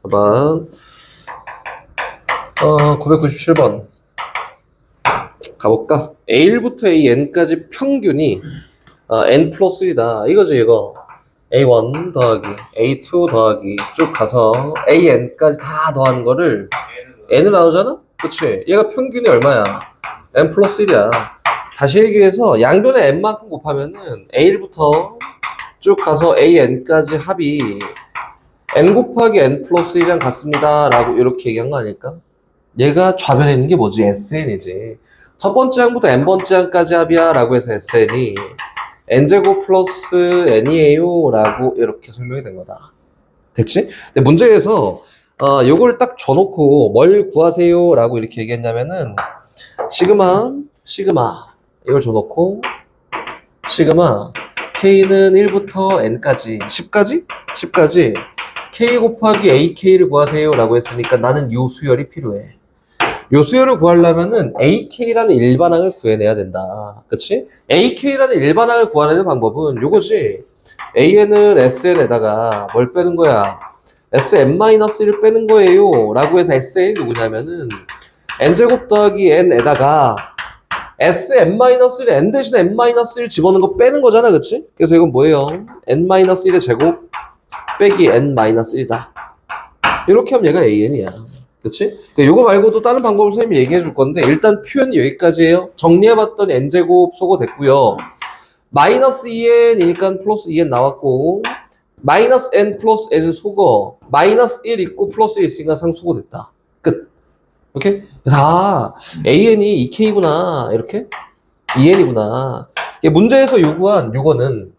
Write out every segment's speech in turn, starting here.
봐봐. 997번. 가볼까? A1부터 AN까지 평균이 N 플러스 1이다. 이거지, 이거. A1 더하기, A2 더하기, 쭉 가서 AN까지 다 더하는 거를 N을 나누잖아? 그치? 얘가 평균이 얼마야? N 플러스 1이야. 다시 얘기해서 양변에 N만큼 곱하면은 A1부터 쭉 가서 AN까지 합이 N 곱하기 N 플러스 1이랑 같습니다. 라고 이렇게 얘기한 거 아닐까? 얘가 좌변에 있는 게 뭐지? SN이지. 첫 번째 항부터 N번째 항까지 합이야. 라고 해서 SN이 N제곱 플러스 N이에요. 라고 이렇게 설명이 된 거다. 됐지? 근데 문제에서 요걸 딱 줘놓고 뭘 구하세요. 라고 이렇게 얘기했냐면은 시그마 이걸 줘놓고 시그마 K는 1부터 N까지 10까지 K 곱하기 AK를 구하세요 라고 했으니까 나는 요 수열이 필요해. 요 수열을 구하려면은 AK라는 일반항을 구해내야 된다. 그치? AK라는 일반항을 구하는 방법은 요거지. AN은 SN에다가 뭘 빼는 거야? SN-1을 빼는 거예요 라고 해서 SN이 누구냐면은 N제곱 더하기 N에다가 Sn-1을 N 대신에 N-1을 집어넣은 거 빼는 거잖아. 그치? 그래서 이건 뭐예요? N-1의 제곱 빼기 N-1이다. 이렇게 하면 얘가 AN이야. 그치? 그러니까 요거 말고도 다른 방법을 선생님이 얘기해 줄 건데 일단 표현이 여기까지예요. 정리해봤더니 N제곱 소거 됐고요. 마이너스 2N이니까 플러스 2N 나왔고 마이너스 N 플러스 N 소거 마이너스 1 있고 플러스 1 있으니까 상소거 됐다. 끝. 오케이? 그래서 AN이 2K구나 이렇게 2N이구나. 문제에서 요구한 요거는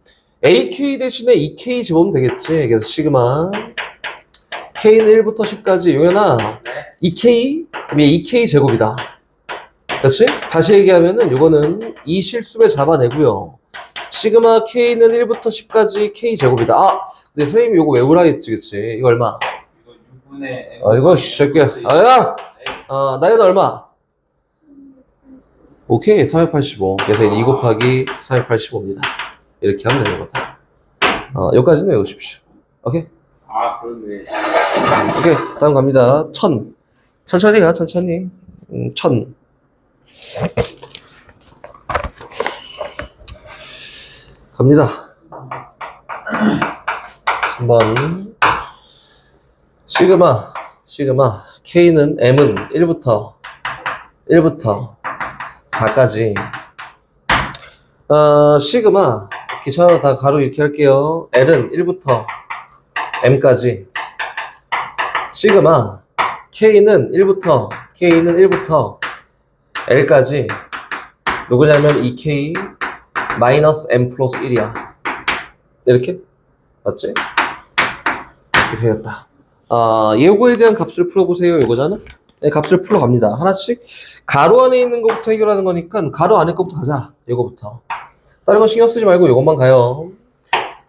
AK 대신에 2K 집어넣으면 되겠지. 그래서 시그마 K는 1부터 10까지 요현아 2K 그럼 2K 제곱이다. 그렇지? 다시 얘기하면은 요거는 이 실수배 잡아내고요. 시그마 K는 1부터 10까지 K 제곱이다. 근데 선생님이 요거 외우라 했지, 그치? 이거 얼마? 이거 6분의 이거 새끼야. 야! 나이는 얼마? 오케이, 385. 그래서 2 곱하기 385입니다. 이렇게 하면 되는 거다. 여기까지는 외우십시오. 오케이? 그렇네. 오케이, 다음 갑니다. 1000. 천천히 가, 천천히. 1000. 갑니다. 한번 시그마 K는 M은 1부터 4까지 시그마 귀찮아 다 가로 이렇게 할게요. L은 1부터 M까지 시그마 K는 1부터 L까지 누구냐면 2K 마이너스 M 플러스 1이야. 이렇게? 맞지? 이렇게 되겠다. 요거에 대한 값을 풀어보세요. 이거잖아? 네, 값을 풀어갑니다. 하나씩. 가로 안에 있는 것부터 해결하는 거니까 가로 안에 것부터 하자. 이거부터. 다른 거 신경 쓰지 말고 이것만 가요.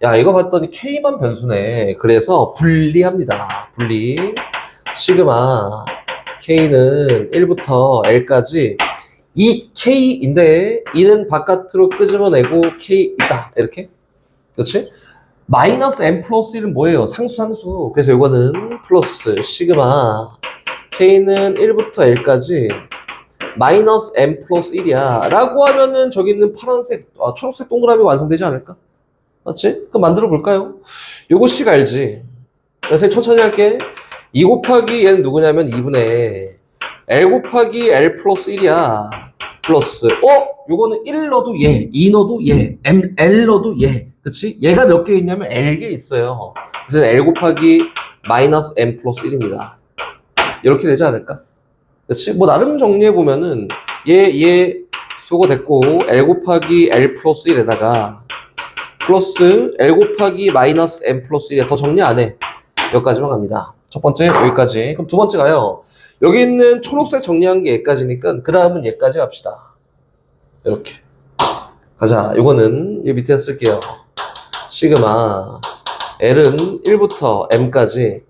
야, 이거 봤더니 K만 변수네. 그래서 분리합니다. 분리. 시그마 K는 1부터 L까지 2K인데 2는 바깥으로 끄집어내고 K 있다. 이렇게. 그렇지? 마이너스 M 플러스 1은 뭐예요? 상수. 그래서 이거는 플러스 시그마 K는 1부터 L까지 마이너스 M 플러스 1이야 라고 하면은 저기 있는 파란색 초록색 동그라미 완성되지 않을까? 맞지? 그럼 만들어 볼까요? 요거 씩 알지? 그래서 천천히 할게. 2 곱하기 얘는 누구냐면 2분의 L 곱하기 L 플러스 1이야. 플러스 요거는 1 넣어도 얘, 2 넣어도 얘, L 넣어도 얘. 그치? 얘가 몇 개 있냐면 L개 있어요. 그래서 L 곱하기 마이너스 M 플러스 1입니다. 이렇게 되지 않을까? 그치? 뭐 나름 정리해보면은 얘 소거 됐고 L 곱하기 L 플러스 1에다가 플러스 L 곱하기 마이너스 M 플러스 1에 더 정리 안 해. 여기까지만 갑니다. 첫 번째 여기까지. 그럼 두 번째 가요. 여기 있는 초록색 정리한 게 얘까지니까 그 다음은 얘까지 갑시다. 이렇게 가자. 요거는 이 밑에 쓸게요. 시그마 L은 1부터 M까지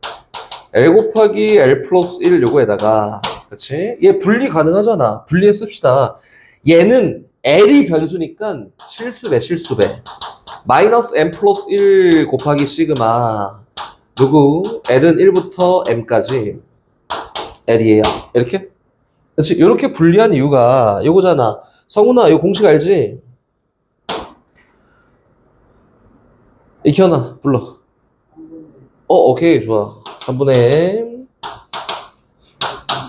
L 곱하기 L 플러스 1 요거에다가 그치? 얘 분리 가능하잖아. 분리해 씁시다. 얘는 L이 변수니까 실수배 마이너스 M 플러스 1 곱하기 시그마 누구? L은 1부터 M까지 L이에요. 이렇게? 그렇지. 이렇게 분리한 이유가 요거잖아. 성훈아, 이거 공식 알지? 익현아, 불러. 오케이, 좋아. 3분의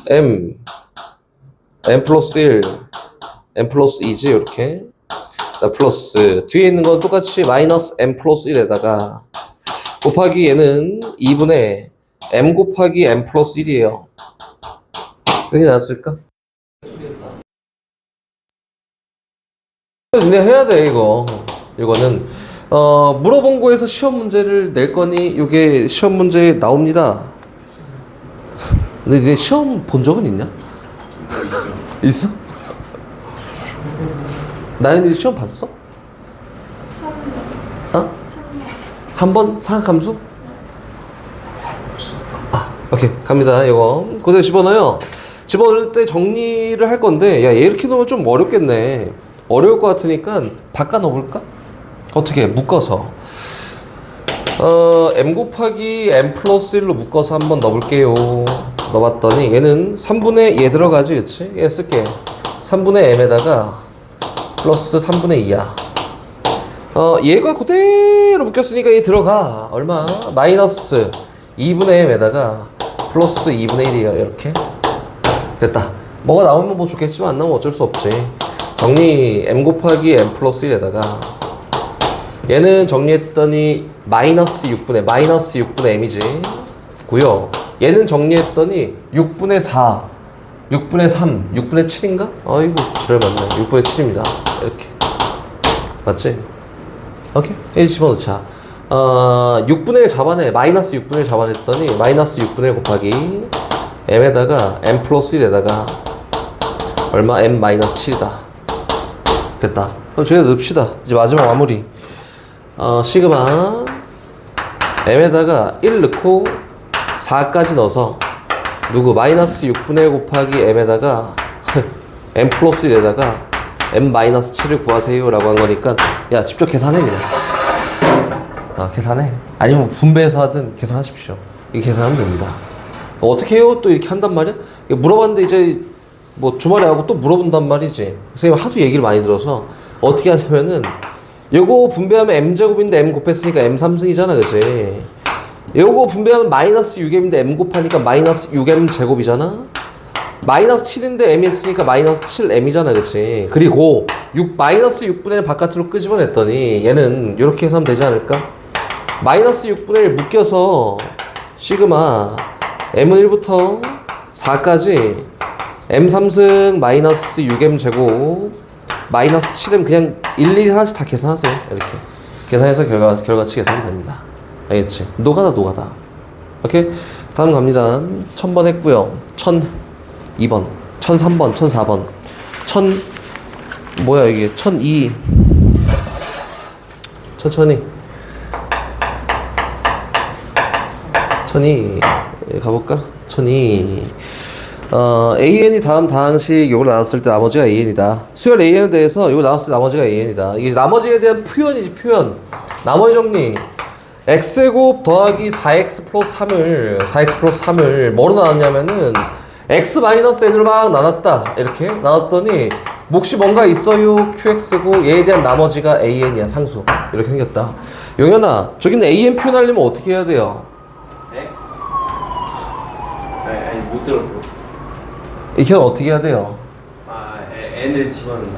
M, M 플러스 1, M 플러스 2지, 이렇게. 플러스 뒤에 있는 건 똑같이 마이너스 m 플러스 1에다가 곱하기 얘는 2분의 m 곱하기 m 플러스 1이에요. 그게 나왔을까? 근데 해야 돼 이거. 이거는 물어본 거에서 시험 문제를 낼 거니 이게 시험 문제에 나옵니다. 근데 내 시험 본 적은 있냐? 있어? 나연이 시험 봤어? 어? 한 번? 상학함수? 오케이 갑니다. 이거 그대로 집어넣어요. 집어넣을 때 정리를 할 건데 야 얘 이렇게 넣으면 좀 어렵겠네. 어려울 것 같으니까 바꿔 넣어볼까? 어떻게 묶어서 m 곱하기 m 플러스 1로 묶어서 한번 넣어볼게요. 넣어봤더니 얘는 3분의 얘 들어가지 그치? 얘 쓸게. 3분의 m에다가 플러스 3분의 2야. 얘가 그대로 묶였으니까 얘 들어가. 얼마? 마이너스 2분의 m에다가 플러스 2분의 1이에요. 이렇게. 됐다. 뭐가 나오면 뭐 좋겠지만 안 나오면 어쩔 수 없지. 정리 m 곱하기 m 플러스 1에다가 얘는 정리했더니 마이너스 6분의 m이지. 고요. 얘는 정리했더니 6분의 4, 6분의 3, 6분의 7인가? 아이고, 지랄 맞네. 6분의 7입니다. 이렇게. 맞지? 오케이. 여기 집어넣자. 6분의 1 잡아내. 마이너스 6분의 1 잡아냈더니 마이너스 6분의 1 곱하기 m에다가 m 플러스 1에다가 얼마? m 마이너스 7이다. 됐다. 그럼 저희가 넣읍시다. 이제 마지막 마무리. 시그마 m에다가 1 넣고 4까지 넣어서 누구? 마이너스 6분의 1 곱하기 m에다가 m 플러스 1에다가 m 마이너스 7을 구하세요 라고 한 거니까 야 직접 계산해 그냥. 계산해. 아니면 분배해서 하든 계산하십시오. 이게 계산하면 됩니다. 어떻게 해요? 또 이렇게 한단 말이야? 물어봤는데 이제 뭐 주말에 하고 또 물어본단 말이지. 선생님 하도 얘기를 많이 들어서 어떻게 하냐면은 요거 분배하면 m제곱인데 m 곱했으니까 m 3승이잖아 그치? 요거 분배하면 마이너스 6m인데 m 곱하니까 마이너스 6m 제곱이잖아? 마이너스 7인데 m이 했으니까 마이너스 7m이잖아 그치? 그리고 마이너스 6분의 1 바깥으로 끄집어냈더니 얘는 이렇게 해서 하면 되지 않을까? 마이너스 6분의 1 묶여서 시그마 m은 1부터 4까지 m 3승 마이너스 6m 제곱 마이너스 7m 그냥 일일이 하나씩 다 계산하세요. 이렇게 계산해서 결과치 계산하면 됩니다. 알겠지? 노가다. 오케이? 다음 갑니다. 1000번 했고요. 1002번, 1003번, 1004번, 1000 뭐야 이게 1002 천천히 1002 가볼까? 1002 AN이 다음 다항식 요걸 나눴을 때 나머지가 AN이다. 수열 AN에 대해서 요걸 나눴을 때 나머지가 AN이다. 이게 나머지에 대한 표현이지 표현. 나머지 정리. x제곱 더하기 4x 플러스 3을 뭐로 나눴냐면은 x 마이너스 n으로 막 나눴다. 이렇게 나눴더니 몫이 뭔가 있어요. qx고 얘에 대한 나머지가 AN이야. 상수. 이렇게 생겼다. 용현아 저기는 AN 표현하려면 어떻게 해야 돼요? 네? 아니 못 들었어. 이현 어떻게 해야 돼요? n을 집어넣는.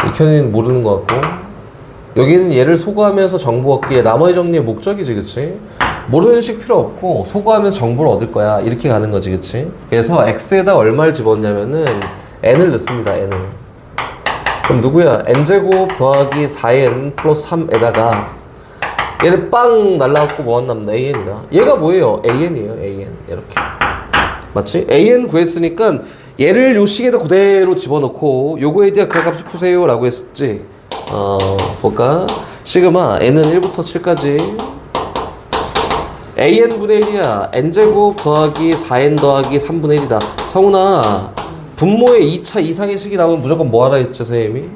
이현이는 모르는 것 같고 여기는 얘를 소거하면서 정보 얻기에 나머지 정리의 목적이지 그치? 모르는 식 필요 없고 소거하면서 정보를 얻을 거야 이렇게 가는 거지 그치? 그래서 x에다 얼마를 집었냐면은 n을 넣습니다. n을. 그럼 누구야? n제곱 더하기 4n 플러스 3에다가 얘를 빵 날라갖고 뭐가 남나? an이다. 얘가 뭐예요? an이에요. an 이렇게 맞지? an 구했으니까 얘를 요 식에다 그대로 집어넣고 요거에 대한 그 값을 푸세요 라고 했었지. 볼까? 시그마 n은 1부터 7까지 an분의 1이야. n제곱 더하기 4n 더하기 3분의 1이다. 성훈아 분모에 2차 이상의 식이 나오면 무조건 뭐 하라 했지 선생님이?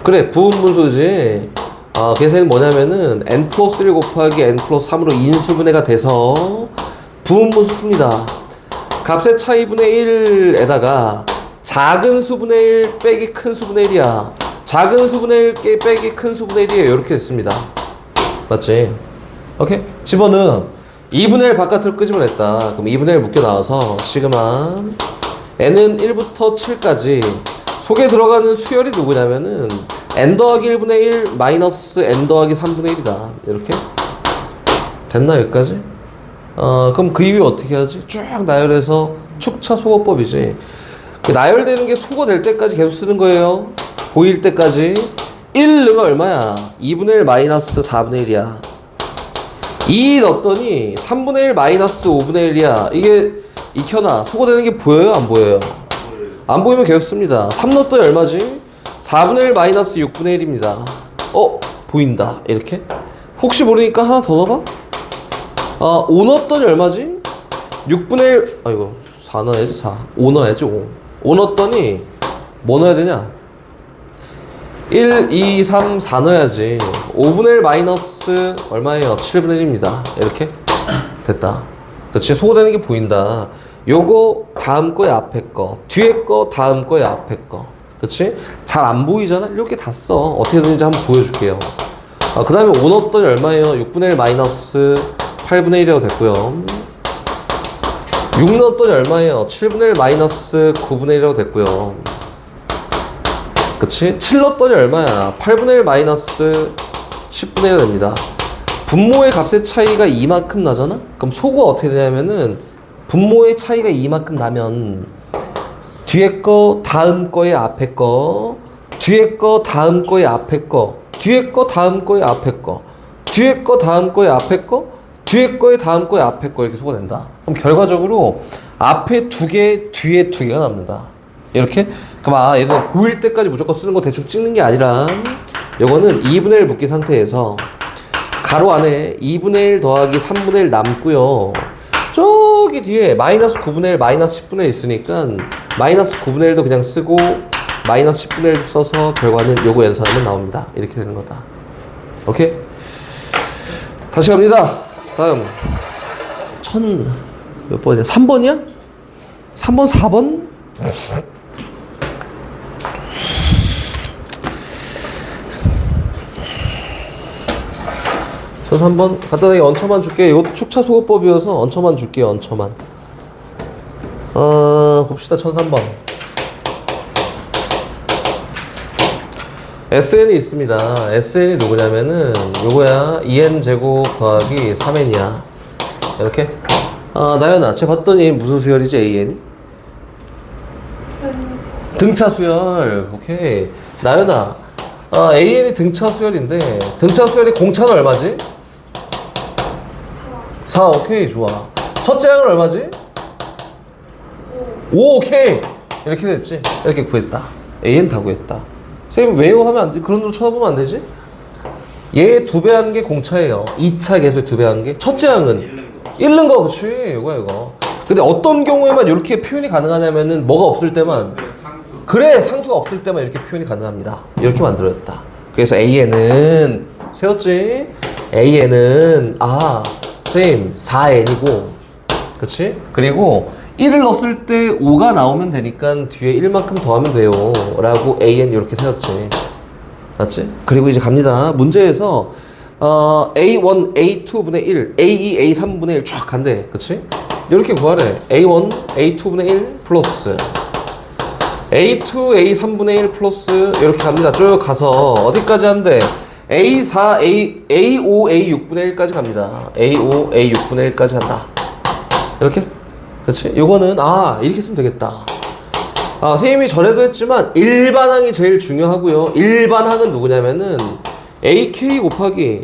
그래 부분분수지. 그래서 얘는 뭐냐면은 n 플러스 1 곱하기 n 플러스 3으로 인수분해가 돼서 부분분수 풉니다. 값의 차이분의 1에다가 작은 수분의 1 빼기 큰 수분의 1이야. 작은 수분의 1 빼기 큰 수분의 1이에요. 이렇게 됐습니다. 맞지? 오케이? 집어넣은 2분의 1 바깥으로 끄집어냈다. 그럼 2분의 1 묶여 나와서 시그마 n은 1부터 7까지 속에 들어가는 수열이 누구냐면은 n 더하기 1분의 1 마이너스 n 더하기 3분의 1이다. 이렇게 됐나 여기까지? 그럼 그 이후에 어떻게 하지? 쭉 나열해서 축차 소거법이지. 그 나열되는 게 소거될 때까지 계속 쓰는 거예요. 보일 때까지. 1는 얼마야? 2분의 1 마이너스 4분의 1이야. 2 넣었더니 3분의 1 마이너스 5분의 1이야. 이게 익혀놔. 소거되는 게 보여요? 안 보여요? 안 보이면 계속 씁니다. 3 넣었더니 얼마지? 4분의 1 마이너스 6분의 1입니다. 보인다. 이렇게. 혹시 모르니까 하나 더 넣어봐. 5 넣었더니 얼마지? 6분의 1, 아이고, 4 넣어야지, 4. 5 넣어야지, 5. 5 넣었더니, 뭐 넣어야 되냐? 1, 2, 3, 4 넣어야지. 5분의 1 마이너스, 얼마예요? 7분의 1입니다. 이렇게. 됐다. 그치? 소거되는 게 보인다. 요거, 다음 거에 앞에 거. 뒤에 거, 다음 거에 앞에 거. 그치? 잘 안 보이잖아? 이렇게 다 써. 어떻게 되는지 한번 보여줄게요. 그 다음에 5 넣었더니 얼마예요? 6분의 1 마이너스 8분의 1이라고 됐고요. 6 넣었더니 얼마예요? 7분의 1 마이너스 9분의 1이라고 됐고요. 그치? 7 넣었더니 얼마야? 8분의 1 마이너스 10분의 1이 됩니다. 분모의 값의 차이가 이만큼 나잖아? 그럼 소거가 어떻게 되냐면은 분모의 차이가 이만큼 나면 뒤에 거, 다음 거에 앞에 거, 뒤에 거, 다음 거에 앞에 거, 뒤에 거, 다음 거에 앞에 거, 뒤에 거, 다음 거에 앞에 거, 뒤에 거에 다음 거에 앞에 거 이렇게 소거된다. 그럼 결과적으로 앞에 2개, 뒤에 2개가 남는다. 이렇게? 그럼 얘는 보일 때까지 무조건 쓰는 거 대충 찍는 게 아니라 요거는 2분의 1 묶인 상태에서 가로 안에 2분의 1 더하기 3분의 1 남고요. 저기 뒤에 마이너스 9분의 1, 마이너스 10분의 1 있으니까 마이너스 9분의 1도 그냥 쓰고 마이너스 10분의 1도 써서 결과는 요거 연산하면 나옵니다. 이렇게 되는 거다. 오케이? 다시 갑니다. 다음 몇 번이야? 3번이야? 3번, 4번? 3번 간단하게 언처만 줄게. 이것도 축차 소거법이어서 언처만 줄게요. 언처만. 봅시다. 1003번. SN이 있습니다. SN이 누구냐면은 요거야. 2n 제곱 더하기 3n이야. 이렇게. 나연아, 쟤 봤더니 무슨 수열이지? AN이? 등차 수열. 오케이. 나연아, AN이 등차 수열인데 등차 수열이 공차는 얼마지? 4. 오케이. 좋아. 첫째 항은 얼마지? 5. 오케이. 이렇게 됐지? 이렇게 구했다. AN 다 구했다. 선생님 왜요? 하면 안 돼. 그런 거 쳐다보면 안 되지? 얘 2배 하는 게 공차예요. 2차 계수에 2배 하는 게. 첫째 항은 잃는 거. 그치? 이거. 근데 어떤 경우에만 이렇게 표현이 가능하냐면은 뭐가 없을 때만. 그래, 상수가 없을 때만 이렇게 표현이 가능합니다. 이렇게 만들어졌다. 그래서 AN은 세웠지? AN은 선생님 4n이고, 그치? 그리고 1을 넣었을 때 5가 나오면 되니까 뒤에 1만큼 더하면 돼요 라고 AN 이렇게 세웠지. 맞지? 그리고 이제 갑니다. 문제에서 A1, A2분의 1, A2, A3분의 1 쫙 간대. 그치? 이렇게 구하래. A1, A2분의 1 플러스 A2, A3분의 1 플러스 이렇게 갑니다. 쭉 가서 어디까지 한대? A4, A5, A6분의 1까지 갑니다. A5, A6분의 1까지 간다. 이렇게? 그렇지? 요거는 이렇게 쓰면 되겠다. 선생님이 전에도 했지만 일반항이 제일 중요하고요. 일반항은 누구냐면은 AK 곱하기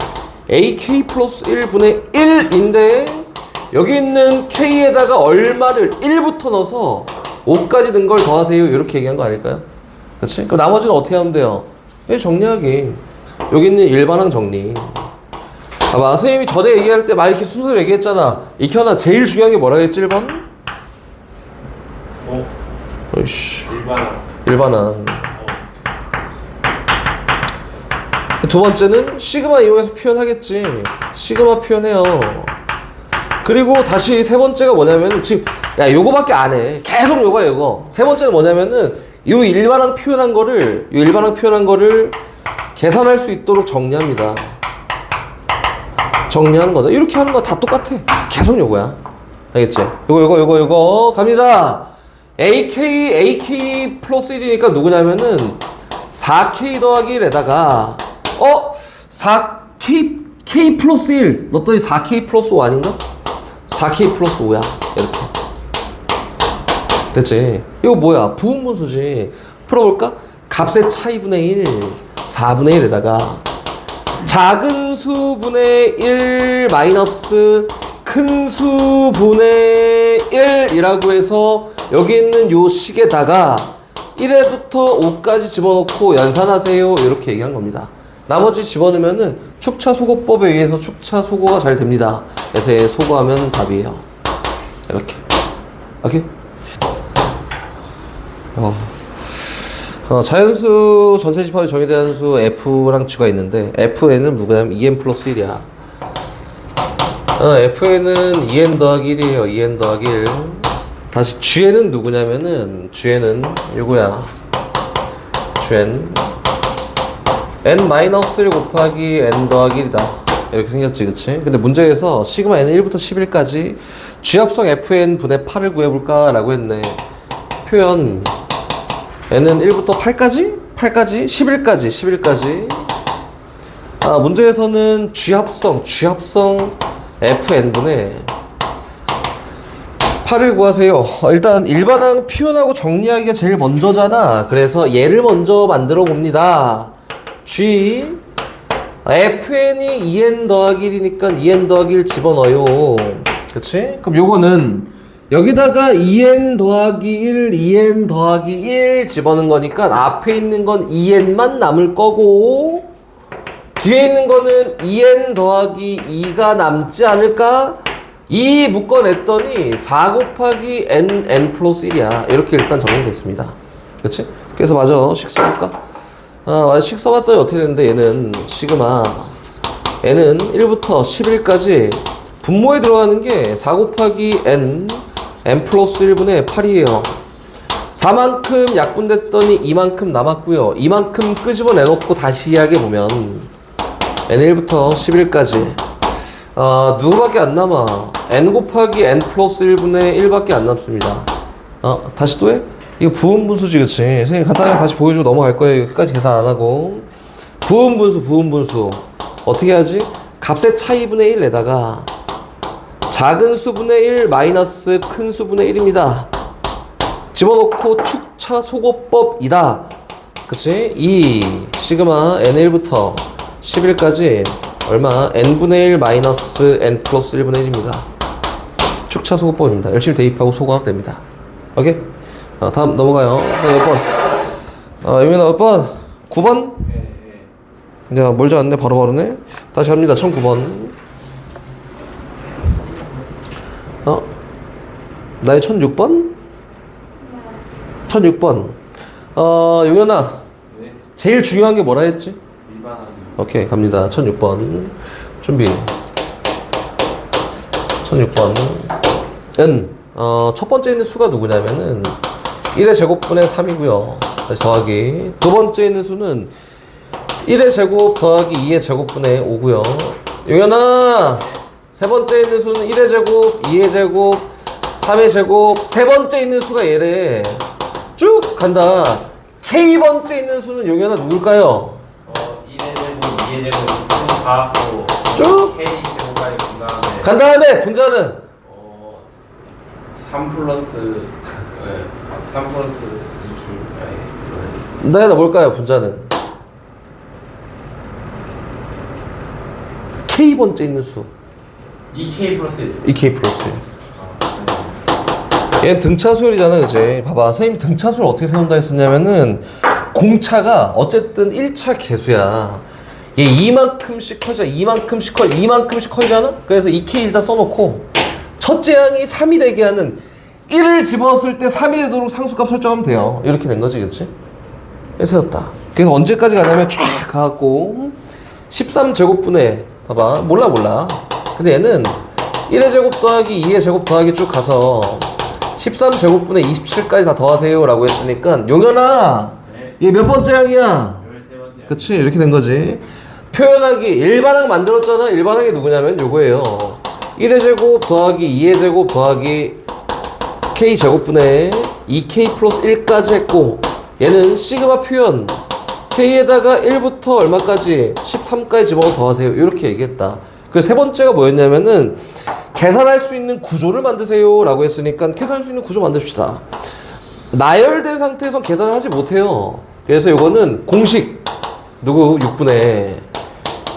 AK 플러스 1분의 1인데 여기 있는 K에다가 얼마를 1부터 넣어서 5까지 는 걸 더하세요. 이렇게 얘기한 거 아닐까요? 그렇지? 그럼 나머지는 어떻게 하면 돼요? 정리하기. 여기 있는 일반항 정리. 봐봐. 선생님이 전에 얘기할 때 막 이렇게 순서를 얘기했잖아. 익혀놔. 제일 중요한 게 뭐라 했지? 1번? 일반항. 일반항. 두 번째는 시그마 이용해서 표현하겠지. 시그마 표현해요. 그리고 다시 세 번째가 뭐냐면 지금 야 요거밖에 안 해. 계속 요거야 요거. 세 번째는 뭐냐면은 요 일반항 표현한 거를 계산할 수 있도록 정리합니다. 정리하는 거다. 이렇게 하는 거 다 똑같아. 계속 요거야. 알겠지? 요거 갑니다. AK 플러스 1이니까 누구냐면은 4K 더하기 1에다가 4K 플러스 1 넣었더니 4K 플러스 5 아닌가? 4K 플러스 5야. 이렇게 됐지? 이거 뭐야? 부분분수지. 풀어볼까? 값의 차이분의 1 4분의 1에다가 작은 수분의 1 마이너스 큰 수분의 1이라고 해서 여기 있는 요 식에다가 1회부터 5까지 집어넣고 연산하세요. 이렇게 얘기한 겁니다. 나머지 집어넣으면은 축차소거법에 의해서 축차소거가 잘 됩니다. 그래서 소거하면 답이에요. 이렇게. 오케이? 자연수 전체 집합이 정의된 수 F랑 G가 있는데 Fn은 누구냐면 2n 플러스 1이야. Fn은 2n 더하기 1이에요. 2n 더하기 1. 다시 Gn은 누구냐면은 Gn은 요거야. Gn n-1 곱하기 n 더하기 1이다. 이렇게 생겼지, 그치? 근데 문제에서 시그마 n은 1부터 11까지 G합성 Fn 분의 8을 구해볼까? 라고 했네. 표현 n은 1부터 8까지? 11까지. 문제에서는 G합성 Fn분의 8을 구하세요. 일단 일반항 표현하고 정리하기가 제일 먼저잖아. 그래서 얘를 먼저 만들어 봅니다. G Fn이 2n 더하기 1이니까 2n 더하기 1 집어넣어요. 그치? 그럼 요거는 여기다가 2n 더하기 1, 2n 더하기 1 집어넣은 거니까 앞에 있는 건 2n만 남을 거고 뒤에 있는 거는 2n 더하기 2가 남지 않을까? 2 묶어냈더니 4 곱하기 n 플러스 1이야. 이렇게 일단 정리됐습니다. 그치? 그래서 맞아. 식 써볼까? 맞아. 식 써봤더니 어떻게 되는데 얘는 시그마 n은 1부터 11까지 분모에 들어가는 게 4 곱하기 n 플러스 1분의 8이에요. 4만큼 약분됐더니 이만큼 남았고요. 이만큼 끄집어내놓고 다시 이야기해보면 n1부터 11까지 누구밖에 안 남아? n 곱하기 n 플러스 1분의 1밖에 안 남습니다. 다시 또 해? 이거 부분분수지, 그치? 선생님 간단하게 다시 보여주고 넘어갈 거예요. 여기까지 계산 안 하고. 부분분수. 어떻게 하지? 값의 차이분의 1 내다가 작은 수분의 1 마이너스 큰 수분의 1입니다. 집어넣고 축차소거법이다. 그치? 이 시그마 n1부터 11까지 얼마? n분의 1 마이너스 n 플러스 1분의 1입니다. 축차소거법입니다. 열심히 대입하고 소거하면 됩니다. 오케이? 다음 넘어가요. 몇 번? 용현아 몇 번? 9번? 네. 야, 멀지 않네. 바로네. 다시 합니다. 1009번. 나의 1006번? 1006번. 용현아. 네. 제일 중요한 게 뭐라 했지? 일반항. 오케이, 갑니다. 1006번. 준비. 1006번. 첫 번째 있는 수가 누구냐면은 1의 제곱분의 3이고요. 다시 더하기. 두 번째 있는 수는 1의 제곱 더하기 2의 제곱분의 5고요. 용현아, 세 번째 있는 수는 1의 제곱, 2의 제곱, 3의 제곱. 세 번째 있는 수가 얘래. 쭉 간다. K번째 있는 수는 용현아 누굴까요? 1의 제곱, 2의 제곱 다 갖고 쭉 K 제곱까지 본 다음에 간 다음에 분자는 3 플러스 2K. 나야 뭘까요? 분자는 K번째 있는 수 2K 플러스 1. 2K 플러스 1. 얘는 등차수열이잖아, 그치? 봐봐, 선생님이 등차수를 어떻게 세운다 했었냐면은 공차가 어쨌든 1차 개수야. 얘 이만큼씩 커지잖아. 이만큼씩 커지잖아? 그래서 2K 일단 써놓고 첫째 항이 3이 되게 하는 1을 집어넣었을 때 3이 되도록 상수값 설정하면 돼요. 이렇게 된 거지, 그치? 세웠다. 그래서 언제까지 가냐면 쫙 가갖고 13제곱분의 봐봐 몰라 근데 얘는 1의 제곱 더하기 2의 제곱 더하기 쭉 가서 13제곱분의 27까지 다 더하세요 라고 했으니까 용현아 네. 얘 몇 번째 항이야? 13번째. 그치 이렇게 된 거지. 표현하기 일반항 만들었잖아. 일반항이 누구냐면 요거예요. 1의 제곱 더하기 2의 제곱 더하기 k 제곱분의 2k 플러스 1까지 했고 얘는 시그마 표현 k에다가 1부터 얼마까지 13까지 집어넣어 더하세요 이렇게 얘기했다. 그 세 번째가 뭐였냐면은 계산할 수 있는 구조를 만드세요 라고 했으니까 계산할 수 있는 구조 만듭시다. 나열된 상태에서 계산을 하지 못해요. 그래서 요거는 공식 누구 6분의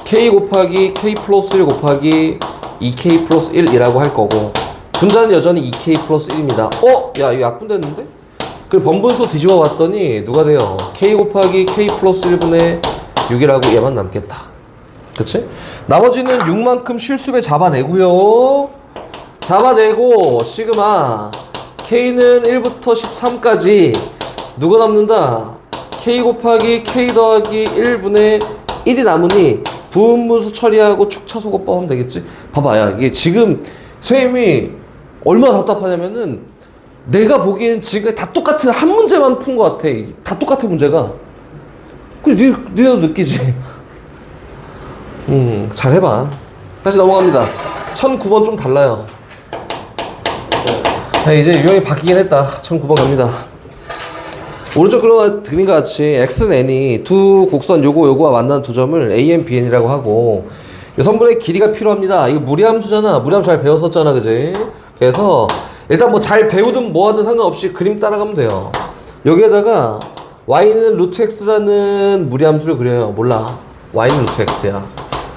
k 곱하기 k 플러스 1 곱하기 2k 플러스 1이라고 할 거고 분자는 여전히 2k 플러스 1입니다. 야 이거 약분됐는데? 그리고 번분수 뒤집어 봤더니 누가 돼요? k 곱하기 k 플러스 1분의 6이라고 얘만 남겠다. 그치? 나머지는 6만큼 실수배 잡아내고요. 잡아내고 시그마 k는 1부터 13까지 누가 남는다? k 곱하기 k 더하기 1분의 1이 남으니 부분분수 처리하고 축차소거법 하면 되겠지? 봐봐 야 이게 지금 선생님이 얼마나 답답하냐면은 내가 보기엔 지금 다 똑같은 한 문제만 푼 것 같아. 다 똑같은 문제가. 니네도 느끼지? 잘 해봐. 다시 넘어갑니다. 1009번 좀 달라요. 네, 이제 유형이 바뀌긴 했다. 1009번 갑니다. 오른쪽 그림과 같이 x는 n이 두 곡선 요거와 만나는 두 점을 an, bn이라고 하고 이 선분의 길이가 필요합니다. 이거 무리함수잖아. 무리함수 잘 배웠었잖아. 그지? 그래서 일단 뭐 잘 배우든 뭐하든 상관없이 그림 따라가면 돼요. 여기에다가 y는 루트 x라는 무리함수를 그려요. 몰라. y는 루트 x야.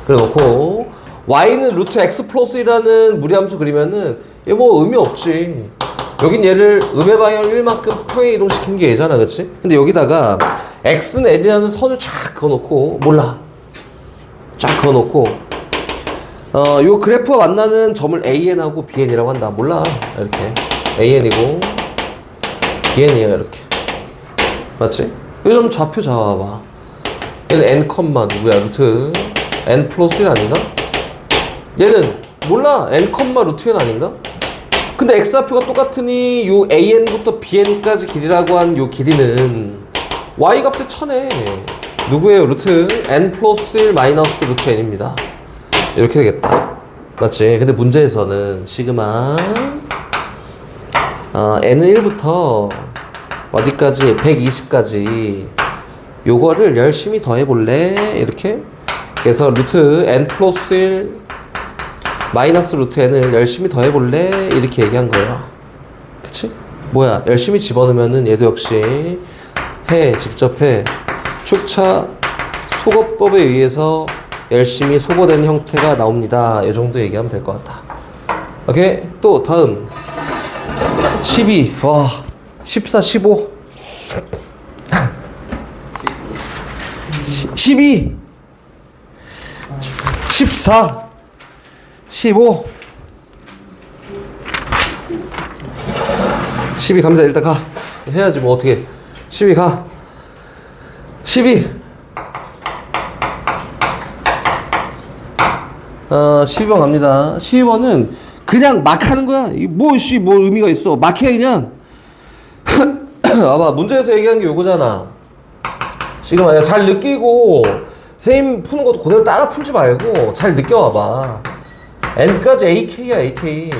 그래 놓고 y는 루트 x 플러스 1이라는 무리함수 그리면은 얘 뭐 의미 없지. 여긴 얘를 음의 방향을 1만큼 평행 이동시킨 게 얘잖아. 그치? 근데 여기다가 x는 n이라는 선을 쫙 그어놓고 몰라. 쫙 그어놓고 요 그래프가 만나는 점을 AN하고 BN이라고 한다. 몰라. 이렇게. AN이고, BN이에요. 이렇게. 맞지? 이 점 좌표 잡아봐. 얘는 N 컴마 누구야? 루트 N 플러스 1 아닌가? 얘는 몰라. N 컴마 루트 N 아닌가? 근데 X좌표가 똑같으니 요 AN부터 BN까지 길이라고 한 요 길이는 Y 값에 쳐내. 누구예요? 루트 N 플러스 1 마이너스 루트 N입니다. 이렇게 되겠다. 맞지? 근데 문제에서는 시그마 n은 1부터 어디까지? 120까지 요거를 열심히 더해볼래? 이렇게 그래서 루트 n 플러스 1 마이너스 루트 n을 열심히 더해볼래? 이렇게 얘기한 거예요. 그치? 뭐야 열심히 집어넣으면은 얘도 역시 직접 해 축차 소거법에 의해서 열심히 소거된 형태가 나옵니다. 이 정도 얘기하면 될 것 같다. 오케이. 또 다음 12 와 14 15 12 14 15 12 갑니다. 일단 가 해야지 뭐 어떻게 12 가 12 12번 갑니다. 12번은 그냥 막 하는 거야. 뭐 의미가 있어. 막 해, 그냥. 봐봐, 문제에서 얘기한 게 요거잖아. 지금 만약 잘 느끼고, 선생님 푸는 것도 그대로 따라 풀지 말고, 잘 느껴와봐. n까지 ak야, ak.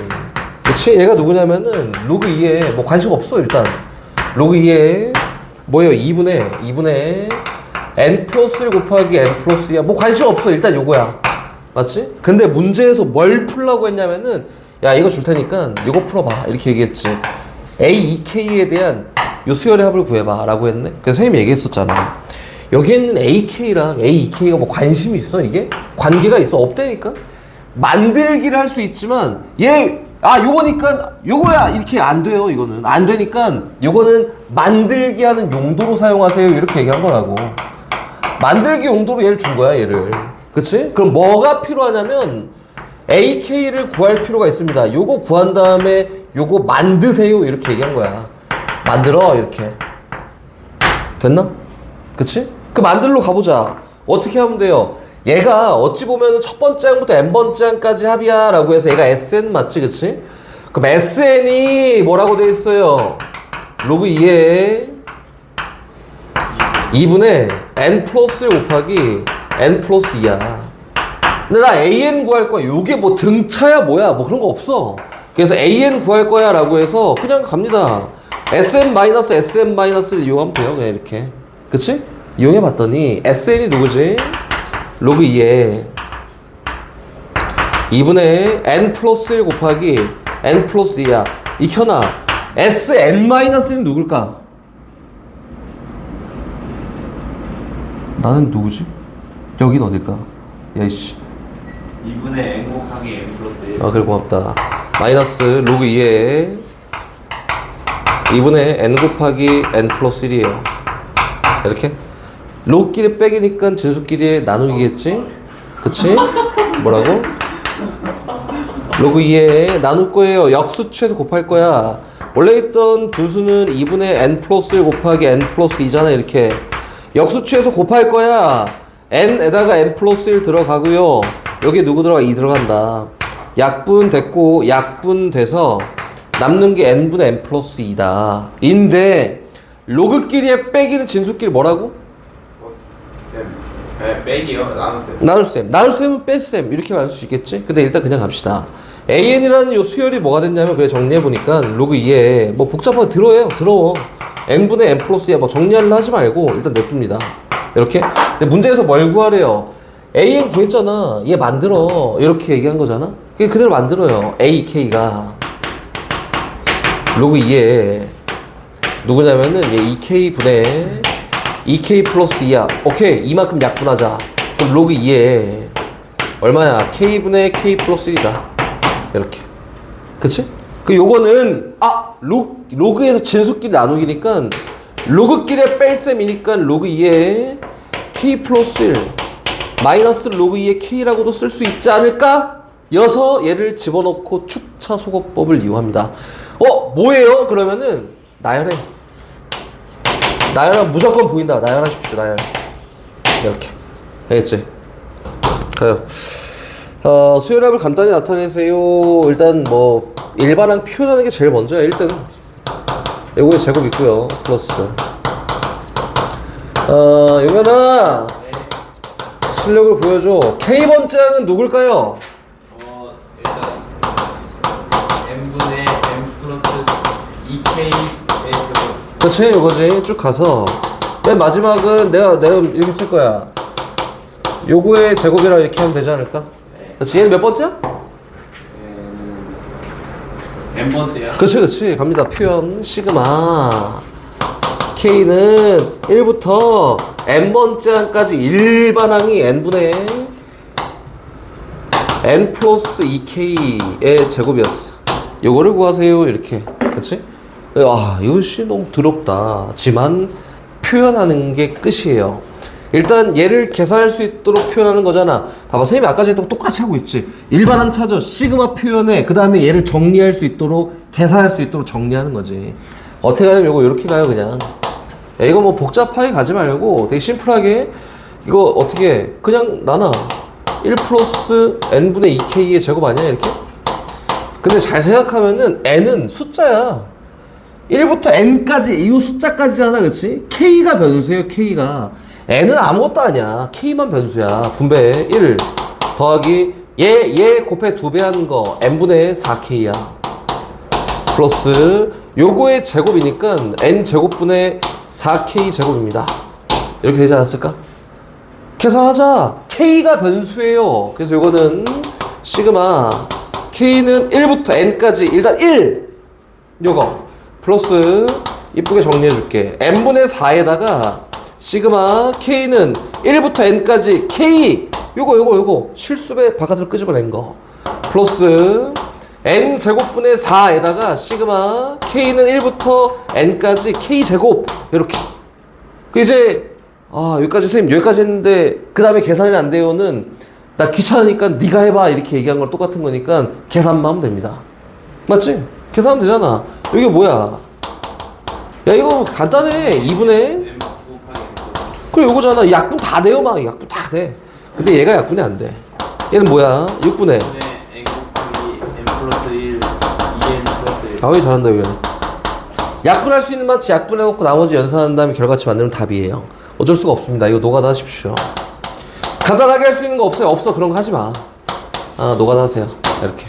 그치? 얘가 누구냐면은, 로그 2에, 뭐 관심 없어, 일단. 로그 2에, 뭐예요? 2분의 n 플러스 1 곱하기 n 플러스 2야. 뭐 관심 없어, 일단 요거야. 맞지? 근데 문제에서 뭘 풀라고 했냐면은 야 이거 줄 테니까 이거 풀어봐 이렇게 얘기했지. A, 2K에 대한 요 수열의 합을 구해봐 라고 했네. 그래서 선생님이 얘기했었잖아. 여기 있는 AK랑 A, 2K가 뭐 관심이 있어 이게? 관계가 있어? 없다니까? 만들기를 할 수 있지만 요거니까 요거야 이렇게 안 돼요. 이거는 안 되니까 요거는 만들기 하는 용도로 사용하세요 이렇게 얘기한 거라고. 만들기 용도로 얘를 준 거야 얘를. 그치? 그럼 뭐가 필요하냐면 AK를 구할 필요가 있습니다. 요거 구한 다음에 요거 만드세요 이렇게 얘기한 거야. 만들어 이렇게. 됐나? 그치? 그 만들러 가보자. 어떻게 하면 돼요? 얘가 어찌 보면 첫 번째 항부터 n번째 항까지 합이야 라고 해서 얘가 SN 맞지, 그치? 그럼 SN이 뭐라고 돼 있어요? 로그 2에 2분의 n 플러스 1 곱하기 n 플러스 2야. 근데 나 AN 구할 거야. 요게 뭐 등차야 뭐야 뭐 그런 거 없어. 그래서 AN 구할 거야 라고 해서 그냥 갑니다. SM-SM-를 이용하면 돼요. 그냥 이렇게. 그치? 이용해 봤더니 SN이 누구지? 로그 2에 2분의 n 플러스 1 곱하기 n 플러스 2야. 익혀놔. SN-는 누굴까? 나는 누구지? 여긴 어딜까? 야이씨. 2분의 n 곱하기 n 플러스 1. 그래 고맙다. 마이너스 로그 2에 2분의 n 곱하기 n 플러스 1이에요. 이렇게 로그끼리 빼기니까 진수끼리 나누기겠지? 그치? 뭐라고? 로그 2에 나눌 거예요. 역수치에서 곱할 거야. 원래 있던 분수는 2분의 n 플러스 1 곱하기 n 플러스 2잖아. 이렇게 역수치에서 곱할 거야. n에다가 n 플러스 1 들어가고요. 여기 누구 들어가? 2 들어간다. 약분 됐고 약분 돼서 남는 게 n분의 n 플러스 2다. 인데 로그끼리의 빼기는 진수끼리 뭐라고? 빼기요? 나누세요. 나눗셈. 나눗셈은 뺄셈. 이렇게 말할 수 있겠지? 근데 일단 그냥 갑시다. AN이라는 요 수열이 뭐가 됐냐면 그래 정리해보니까 로그 2에 뭐 복잡하게 더러워. n분의 n 플러스 2야. 뭐 정리하려 하지 말고 일단 냅둡니다. 이렇게. 근데 문제에서 뭘 구하래요? AN 구했잖아. 얘 만들어. 이렇게 얘기한 거잖아. 그게 그대로 만들어요. AK가 로그 2에 누구냐면은 얘 2K분의 2K 플러스 2야. 오케이. 이만큼 약분하자. 그럼 로그 2에 얼마야? K분의 K 플러스 1이다. 이렇게. 그치? 그 요거는 로그에서 진수끼리 나누기니까 로그끼리 뺄셈이니까 로그 2에 K 플러스 1 마이너스 로그 2에 K라고도 쓸 수 있지 않을까? 여서 얘를 집어넣고 축차 소거법을 이용합니다. 뭐예요? 그러면은 나열해. 나열하면 무조건 보인다. 나열하십시오. 나열. 이렇게. 알겠지? 가요. 수열합을 간단히 나타내세요. 일단 뭐 일반항 표현하는 게 제일 먼저야. 1등. 요거에 제곱 있고요. 플러스. 용현아. 실력을 보여줘. K번째 항은 누굴까요? 일단 n분의 n 플러스 2k의 제곱. 그치? 요거지. 쭉 가서 맨 마지막은 내가 이렇게 쓸 거야. 요거의 제곱이라 이렇게 하면 되지 않을까? 그치? 얘는 몇 번째야? n번째야. 그치. 갑니다. 표현. 시그마. K는 1부터 n번째 항까지 일반항이 n분의 n 플러스 2K의 제곱이었어. 요거를 구하세요. 이렇게. 그치? 이것이 너무 더럽다. 지만 표현하는 게 끝이에요. 일단 얘를 계산할 수 있도록 표현하는 거잖아. 봐봐. 선생님이 아까 전에 똑같이 하고 있지. 일반항 찾아. 시그마 표현해. 그 다음에 얘를 정리할 수 있도록 계산할 수 있도록 정리하는 거지. 어떻게 가냐면 요거 이렇게 가요. 그냥. 야, 이거 뭐 복잡하게 가지 말고 되게 심플하게 이거 어떻게 그냥 나눠. 1 플러스 n분의 2k의 제곱 아니야? 이렇게? 근데 잘 생각하면은 n은 숫자야. 1부터 n까지 이 숫자까지잖아. 그치? k가 변수예요. k가. n은 아무것도 아니야. k만 변수야. 분배 1 더하기 얘 곱해 2배 하는 거 n분의 4k야. 플러스 요거의 제곱이니까 n 제곱분의 4k 제곱입니다. 이렇게 되지 않았을까? 계산하자. k가 변수예요. 그래서 요거는 시그마 k는 1부터 n까지 일단 1 요거 플러스 이쁘게 정리해 줄게. n분의 4에다가 시그마 k는 1부터 n까지 k 요거 실수배 바깥으로 끄집어낸 거 플러스 n 제곱분의 4에다가 시그마 k는 1부터 n까지 k 제곱 이렇게. 그 이제 여기까지 선생님 여기까지 했는데 그 다음에 계산이 안 돼요는 나 귀찮으니까 네가 해봐 이렇게 얘기한 거랑 똑같은 거니까 계산만 하면 됩니다. 맞지? 계산하면 되잖아. 이게 뭐야? 야 이거 간단해. 2분의 n 곱하기 n 플러스. 그래 요거잖아. 약분 다 돼요. 막 약분 다 돼. 근데 얘가 약분이 안 돼. 얘는 뭐야? 6분의. n 곱하기 n 플러스 1 2n 플러스 1. 아우 잘한다 이거는. 약분할 수 있는 마치 약분해놓고 나머지 연산한 다음에 결과치 만들면 답이에요. 어쩔 수가 없습니다. 이거 노가다 하십시오. 간단하게 할 수 있는 거 없어요? 없어. 그런 거 하지 마. 노가다 하세요. 이렇게.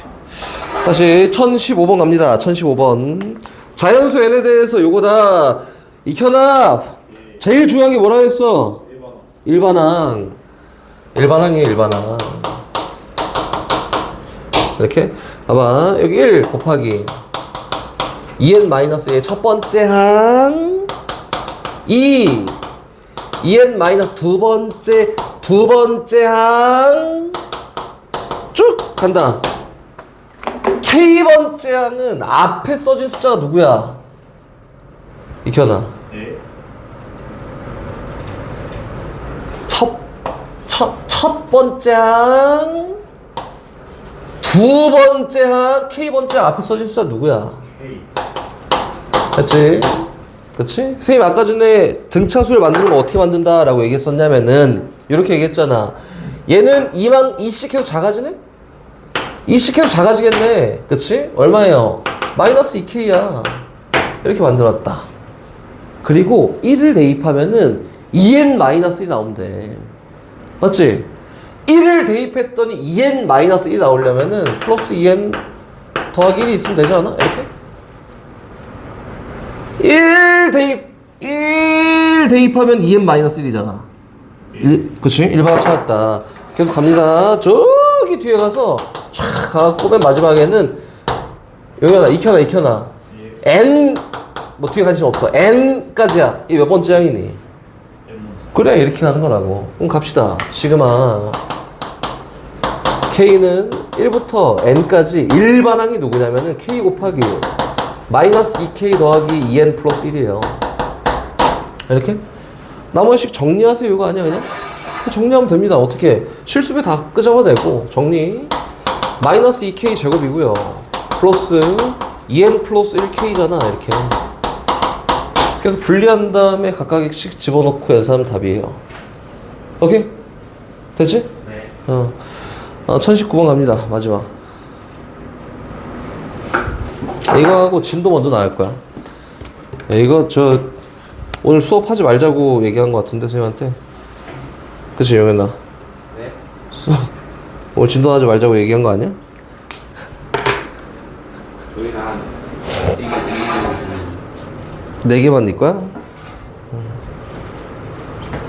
다시 1015번 갑니다. 1015번. 자연수 n에 대해서 요거 다 익혀놔. 제일 중요한 게 뭐라 했어? 일반항. 일반항이에요, 일반항. 이렇게. 봐봐. 여기 1 곱하기 2n-의 첫 번째 항 2n- 두 번째 항 쭉 간다. k번째 항은 앞에 써진 숫자가 누구야? 익혀놔. 네. 첫 번째 항, 두 번째 항, k번째 항 앞에 써진 숫자 누구야? K. 그치? 그치? 선생님 아까 전에 등차수를 만드는 거 어떻게 만든다라고 얘기했었냐면은 이렇게 얘기했잖아. 얘는 2씩 계속 작아지네? 2씩 계속 작아지겠네. 그치? 얼마예요? 마이너스 2k야. 이렇게 만들었다. 그리고 1을 대입하면은 2n-1이 나오면 돼. 맞지? 1을 대입했더니 2n-1 나오려면은 플러스 2n 더하기 1이 있으면 되지 않아? 이렇게? 1 대입하면 2n-1이잖아. 그치? 1반항 찾았다. 계속 갑니다. 저기 뒤에 가서 촥 가갖고 맨 마지막에는 여기다 익혀놔. n 뭐 뒤에 관심 없어. n까지야. 이게 몇 번째 항이니? 그래 이렇게 가는 거라고. 그럼 갑시다. 시그마 k는 1부터 n까지 일반항이 누구냐면은 k 곱하기 마이너스 2k 더하기 2n 플러스 1이에요. 이렇게? 나머지씩 정리하세요. 이거 아니야 그냥? 정리하면 됩니다. 어떻게? 실수배 다 끄집어내고 정리. 마이너스 2k 제곱이고요. 플러스 2n 플러스 1k잖아. 이렇게. 그래서 분리한 다음에 각각씩 집어넣고 연산하면 답이에요. 오케이? 됐지? 네. 1019번 갑니다. 마지막. 이거 하고 진도 먼저 나갈 거야. 이거 오늘 수업하지 말자고 얘기한 것 같은데 선생님한테. 그치 영현아? 네. 오늘 진도 하지 말자고 얘기한 거 아니야? 저희가 한 4개만 낼 거야?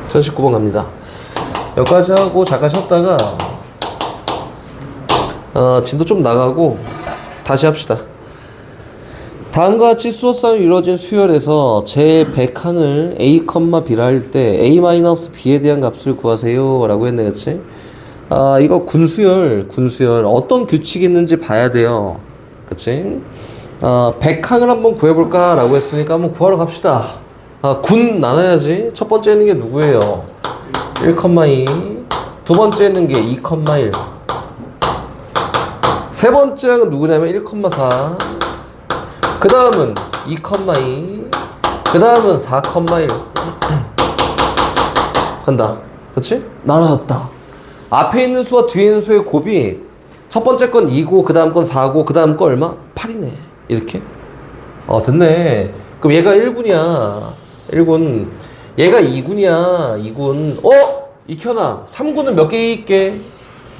1019번 갑니다. 여기까지 하고 잠깐 쉬었다가 진도 좀 나가고 다시 합시다. 다음과 같이 수소쌍이 이루어진 수열에서 제 100항을 a, b라 할 때 a-b에 대한 값을 구하세요 라고 했네. 그치? 이거 군수열 어떤 규칙이 있는지 봐야 돼요. 그치? 100항을 한번 구해볼까 라고 했으니까 한번 구하러 갑시다. 군 나눠야지. 첫 번째 있는 게 누구예요? 1,2. 두 번째 있는 게 2,1. 세 번째 항은 누구냐면 1,4. 그 다음은 2,2. 그 다음은 4,1. 간다. 그치? 나눠졌다. 앞에 있는 수와 뒤에 있는 수의 곱이 첫 번째 건 2고 그 다음 건 4고 그 다음 거 얼마? 8이네. 이렇게? 됐네. 그럼 얘가 1군이야. 1군. 얘가 2군이야. 2군. 익혀놔. 3군은 몇 개 있게?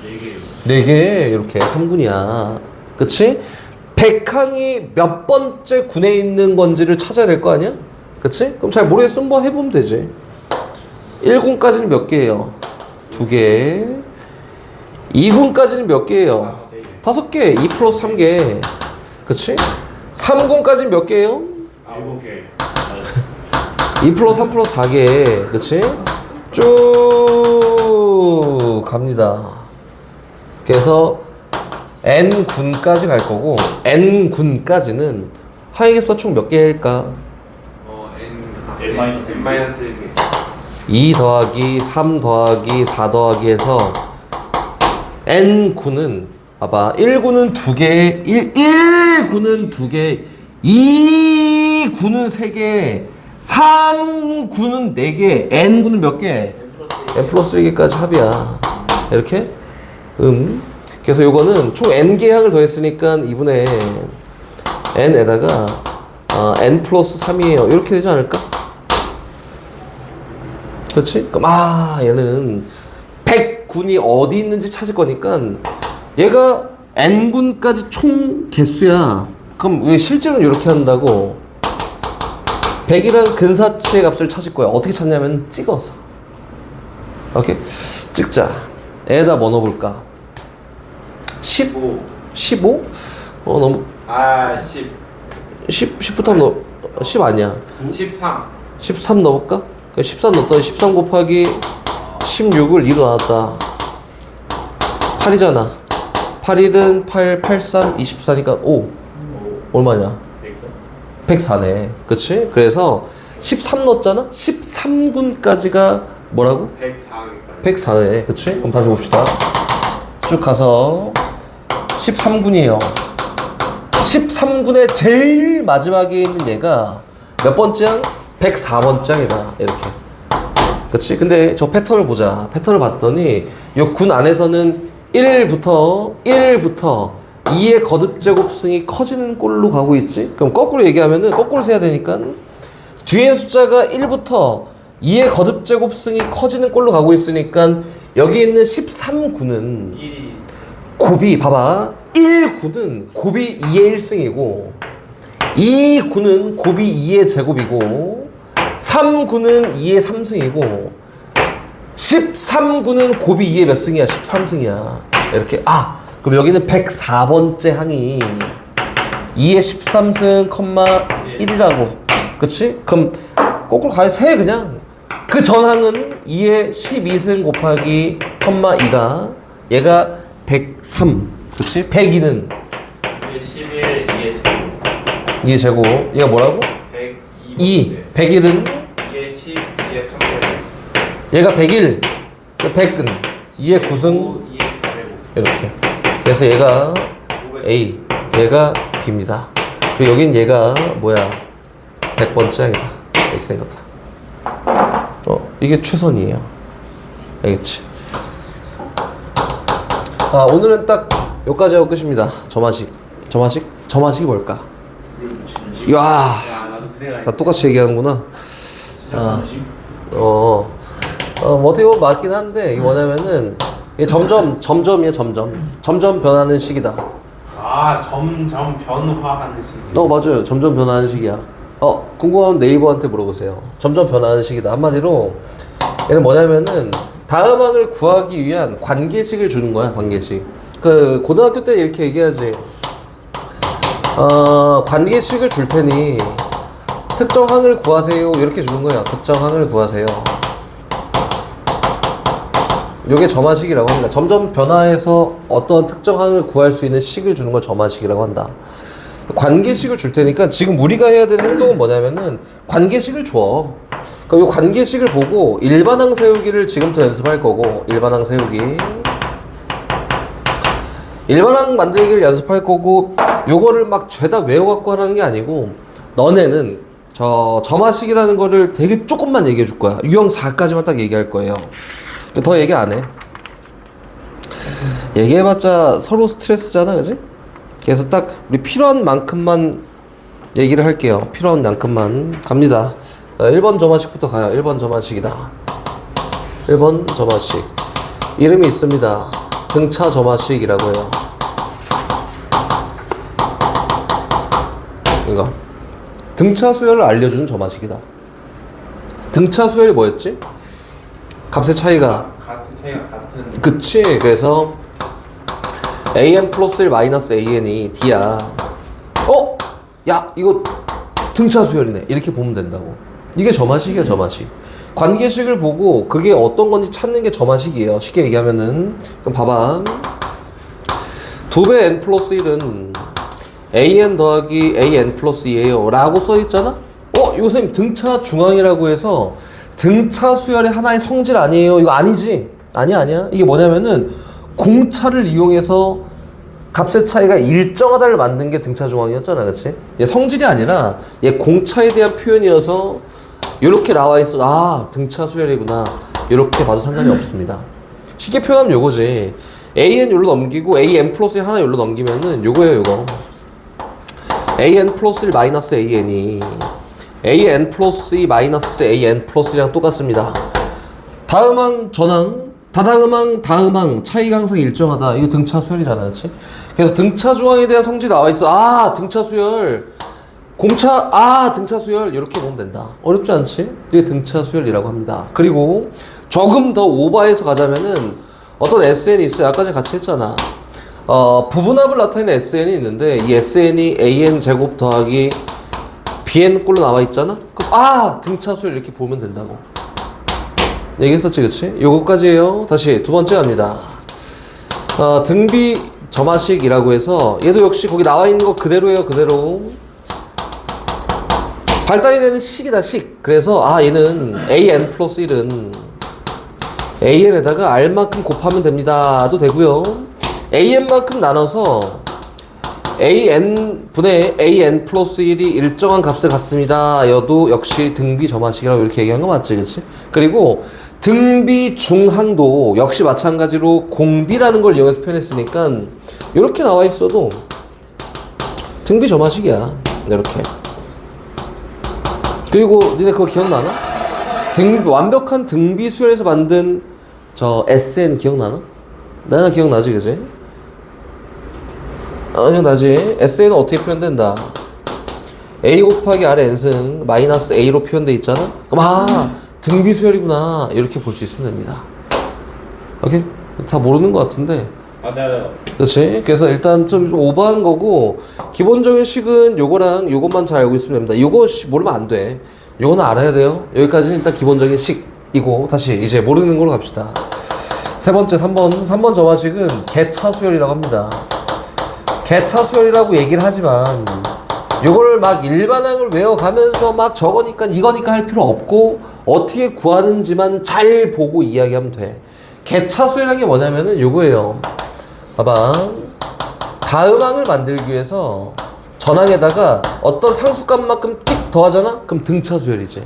4개. 4개. 이렇게 3군이야. 그치? 100항이 몇 번째 군에 있는 건지를 찾아야 될 거 아니야? 그치? 그럼 잘 모르겠으면 뭐 해보면 되지. 1군까지는 몇 개예요? 2개. 2군까지는 몇 개예요? 5개. 2 플러스 3개. 그치? 3군까지는 몇 개예요? 7개. 2 플러스 3 플러스 4개. 그치? 쭉 갑니다. 그래서 n군까지 갈 거고 n군까지는 하행의 수가 총 몇 개일까? n-1개. 2 더하기 3 더하기 4 더하기 해서 n군은 봐봐 1군은 2개 1군은 2개 2군은 3개 3군은 4개 n군은 몇 개? n 플러스 1개까지 합이야. 이렇게 그래서 요거는 총 n개 항을 더했으니까 2분의 n에다가 n 플러스 3이에요. 이렇게 되지 않을까? 그렇지? 그럼 얘는 100군이 어디 있는지 찾을 거니까 얘가 n군까지 총 개수야. 그럼 왜 실제로는 이렇게 한다고? 100이란 근사치의 값을 찾을 거야. 어떻게 찾냐면 찍어서. 오케이? 찍자. 에다 뭐 넣어볼까? 10? 5. 15? 너무 10. 10부터 넣어. 10 아니야. 13. 13 넣어볼까? 13 넣었더니 13 곱하기 16을 2로 나눴다. 8이잖아. 8일은 8, 8, 3, 24니까 5. 얼마냐? 104네. 그치? 그래서 13 넣었잖아? 13군까지가 뭐라고? 104네. 그치? 그럼 다시 봅시다. 쭉 가서 13군이에요. 13군의 제일 마지막에 있는 얘가 몇 번째 항? 104번째 항이다. 이렇게. 그치? 근데 저 패턴을 보자. 패턴을 봤더니 이 군 안에서는 1부터 2의 거듭제곱승이 커지는 꼴로 가고 있지? 그럼 거꾸로 얘기하면은 거꾸로 세야 되니까 뒤에 숫자가 1부터 2의 거듭제곱승이 커지는 꼴로 가고 있으니까 여기 있는 13군은 1이 곱이 봐봐 1군은 곱이 2의 1승이고 2군은 곱이 2의 제곱이고 3군은 2의 3승이고 13군은 곱이 2의 몇 승이야? 13승이야. 이렇게 그럼 여기는 104번째 항이 2의 13승, 1이라고. 그치? 그럼 거꾸로 가야 세 그냥. 그 전항은 2의 12승 곱하기 2가 얘가 103. 그치? 102는 11, 2의 제곱. 2의 제곱. 얘가 뭐라고? 2. 101은 2의 10, 2의 3. 얘가 101. 100은 2의 9승 2의 4. 이렇게. 그래서 얘가 A, 얘가 B입니다. 그리고 여긴 얘가 뭐야? 100번째 항이다. 이렇게 생겼다. 이게 최선이에요. 알겠지? 오늘은 딱 여기까지 하고 끝입니다. 점화식이 뭘까? 이야, 다 똑같이 얘기하는구나. 뭐 어떻게 보면 맞긴 한데 이게 뭐냐면은 이게 점점이야. 점점 변하는 시기다. 점점 변화하는 시기. 맞아요. 점점 변하는 시기야. 궁금하면 네이버한테 물어보세요. 점점 변하는 시기다. 한마디로 얘는 뭐냐면은 다음 항을 구하기 위한 관계식을 주는 거야. 관계식. 그 고등학교 때 이렇게 얘기하지. 관계식을 줄 테니 특정 항을 구하세요. 이렇게 주는 거야. 특정 항을 구하세요. 요게 점화식이라고 합니다. 점점 변화해서 어떤 특정 항을 구할 수 있는 식을 주는 걸 점화식이라고 한다. 관계식을 줄 테니까 지금 우리가 해야 되는 행동은 뭐냐면은 관계식을 줘. 그럼 이 관계식을 보고 일반항 세우기를 지금부터 연습할 거고 일반항 세우기 일반항 만들기를 연습할 거고 요거를 막 죄다 외워갖고 하라는 게 아니고 너네는 점화식이라는 거를 되게 조금만 얘기해 줄 거야. 유형 4까지만 딱 얘기할 거예요. 더 얘기 안 해. 얘기해봤자 서로 스트레스잖아, 그지? 그래서 딱 우리 필요한 만큼만 얘기를 할게요. 필요한 만큼만 갑니다. 1번 점화식부터 가요. 1번 점화식이다. 1번 점화식. 이름이 있습니다. 등차 점화식이라고 해요. 이거. 등차 수열을 알려주는 점화식이다. 등차 수열이 뭐였지? 값의 차이가 같은. 그치. 그래서 an 플러스 1 마이너스 an이 d야. 야 이거 등차 수열이네. 이렇게 보면 된다고. 이게 점화식이야. 점화식. 관계식을 보고 그게 어떤 건지 찾는 게 점화식이에요. 쉽게 얘기하면은. 그럼 봐봐. 2배 n 플러스 1은 an 더하기 an 플러스 2예요 라고 써있잖아. 이거 선생님 등차 중앙이라고 해서 등차 수열의 하나의 성질 아니에요. 이거 아니지. 아니야. 이게 뭐냐면은 공차를 이용해서 값의 차이가 일정하다를 만든 게 등차 중앙이었잖아. 그치? 얘 성질이 아니라 얘 공차에 대한 표현이어서 이렇게 나와 있어. 등차 수열이구나. 이렇게 봐도 상관이 없습니다. 쉽게 표현하면 요거지. an 요로 넘기고 an 플러스 1 하나 요로 넘기면은 요거예요, 요거. an 플러스 1 마이너스 an이 an 플러스 2 마이너스 an 플러스 1이랑 똑같습니다. 다음항, 전항, 다다음항, 다음항 차이가 항상 일정하다. 이거 등차 수열이잖아, 그렇지? 그래서 등차 중항에 대한 성질이 나와 있어. 아, 등차 수열. 공차, 아, 등차 수열. 이렇게 보면 된다. 어렵지 않지? 이게 등차 수열이라고 합니다. 그리고 조금 더 오버해서 가자면은 어떤 SN이 있어요. 아까 전에 같이 했잖아. 부분합을 나타내는 SN이 있는데 이 SN이 AN 제곱 더하기 BN 꼴로 나와 있잖아? 그럼 아! 등차 수열 이렇게 보면 된다고. 얘기했었지, 그치? 요거까지예요. 다시 두 번째 갑니다. 등비 점화식이라고 해서 얘도 역시 거기 나와 있는 거 그대로예요, 그대로. 발달이 되는 식이다, 식. 그래서 아, 얘는 an 플러스 1은 an에다가 r만큼 곱하면 됩니다도 되고요. an만큼 나눠서 an 분의 an 플러스 1이 일정한 값을 갖습니다. 여도 역시 등비 점화식이라고 이렇게 얘기한 거 맞지, 그치? 그리고 등비 중항도 역시 마찬가지로 공비라는 걸 이용해서 표현했으니까 이렇게 나와 있어도 등비 점화식이야. 이렇게. 그리고 니네 그거 기억나나? 완벽한 등비 수열에서 만든 저 SN 기억나나? 나는 기억나지, 그지? 기억나지? SN은 어떻게 표현된다? A 곱하기 R n승 마이너스 A로 표현돼 있잖아? 그럼 아, 등비 수열이구나 이렇게 볼 수 있으면 됩니다. 오케이? 다 모르는 것 같은데. 맞아요. 그렇지? 그래서 일단 좀 오버한 거고 기본적인 식은 요거랑 요것만 잘 알고 있으면 됩니다. 요거 모르면 안 돼. 요거는 알아야 돼요. 여기까지는 일단 기본적인 식이고 다시 이제 모르는 걸로 갑시다. 세 번째 3번 점화식은 개차 수열이라고 합니다. 개차 수열이라고 얘기를 하지만 요거를 막 일반항을 외워가면서 막 저거니까 이거니까 할 필요 없고 어떻게 구하는지만 잘 보고 이야기하면 돼. 개차 수열이라는 게 뭐냐면은 요거예요. 봐봐. 다음항을 만들기 위해서 전항에다가 어떤 상수값만큼 띡 더하잖아? 그럼 등차 수열이지.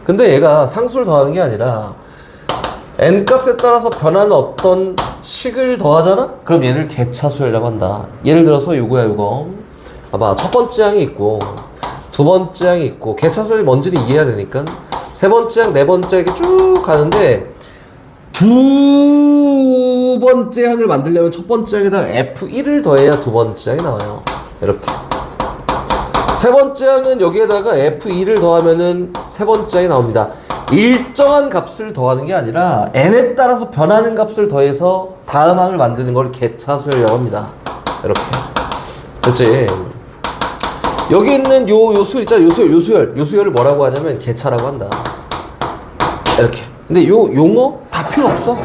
근데 얘가 상수를 더하는 게 아니라 n값에 따라서 변하는 어떤 식을 더하잖아? 그럼 얘를 개차 수열이라고 한다. 예를 들어서 요거야, 요거. 봐봐. 첫 번째 항이 있고 두 번째 항이 있고 개차 수열이 뭔지는 이해해야 되니까 세 번째 항, 네 번째 이렇게 쭉 가는데 두 번째 항을 만들려면 첫 번째 항에다가 F1을 더해야 두 번째 항이 나와요. 이렇게. 세 번째 항은 여기에다가 F2를 더하면은 세 번째 항이 나옵니다. 일정한 값을 더하는 게 아니라 n에 따라서 변하는 값을 더해서 다음 항을 만드는 걸 개차수열이라고 합니다. 이렇게. 됐지? 여기 있는 요 수열 있잖아. 요 수열을 뭐라고 하냐면 개차라고 한다. 이렇게. 근데 요 용어 다 필요 없어.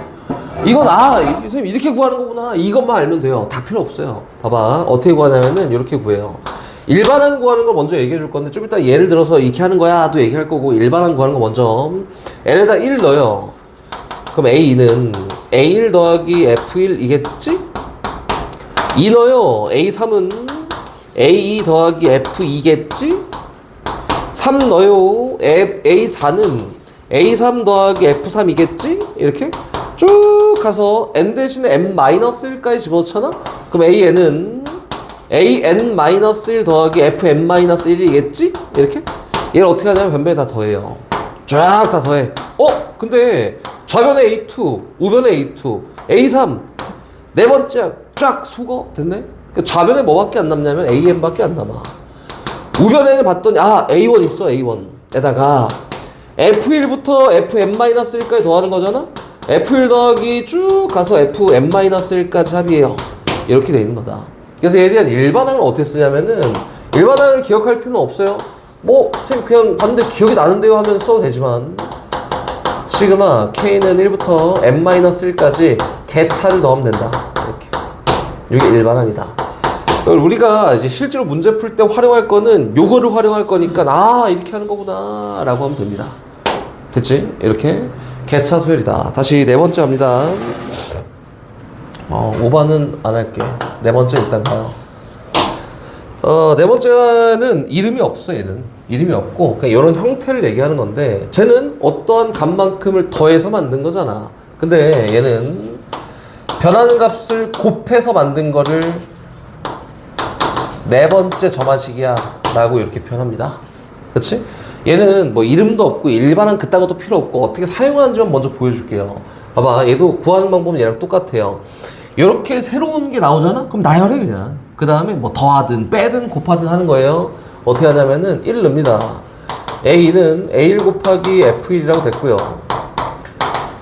이건 선생님 이렇게 구하는 거구나. 이것만 알면 돼요. 다 필요 없어요. 봐봐. 어떻게 구하냐면은 이렇게 구해요. 일반항 구하는 걸 먼저 얘기해 줄 건데 좀 이따 예를 들어서 이렇게 하는 거야 또 얘기할 거고 일반항 구하는 거 먼저 n에다 1 넣어요. 그럼 A2는 A1 더하기 F1이겠지? 2 넣어요. A3은 A2 더하기 F2겠지? 3 넣어요. A4는 A3 더하기 F3이겠지? 이렇게 쭉 가서 n 대신에 n-1까지 집어넣잖아? 그럼 AN은 an-1 더하기 fn-1이겠지? 이렇게? 얘를 어떻게 하냐면 변변에 다 더해요. 쫙 다 더해. 근데 좌변에 A2, 우변에 A2, A3 네 번째 쫙 속어. 됐네? 좌변에 뭐밖에 안 남냐면 AN밖에 안 남아. 우변에는 봤더니 A1 있어. A1에다가 F1부터 fn-1까지 더하는 거잖아? F1 더하기 쭉 가서 fn-1까지 합이에요. 이렇게 돼 있는 거다. 그래서 얘에 대한 일반항을 어떻게 쓰냐면은 일반항을 기억할 필요는 없어요. 선생님 그냥 봤는데 기억이 나는데요 하면 써도 되지만 시그마 K는 1부터 n-1까지 개차를 넣으면 된다. 이렇게. 이게 일반항이다. 우리가 이제 실제로 문제 풀 때 활용할 거는 요거를 활용할 거니까 이렇게 하는 거구나 라고 하면 됩니다. 됐지? 이렇게 개차 수열이다. 다시 네 번째 합니다. 5번은 안 할게. 네 번째 일단 가요. 네 번째는 이름이 없어, 얘는. 이름이 없고, 그냥 이런 형태를 얘기하는 건데, 쟤는 어떠한 값만큼을 더해서 만든 거잖아. 근데 얘는 변하는 값을 곱해서 만든 거를 네 번째 점화식이야 라고 이렇게 표현합니다. 그치? 얘는 뭐 이름도 없고 일반한 그딴 것도 필요 없고 어떻게 사용하는지만 먼저 보여줄게요. 봐봐, 얘도 구하는 방법은 얘랑 똑같아요. 이렇게 새로운 게 나오잖아? 그럼 나열해 그냥. 그 다음에 뭐 더하든 빼든 곱하든 하는 거예요. 어떻게 하냐면은 1을 넣습니다. A는 A1 곱하기 F1이라고 됐고요.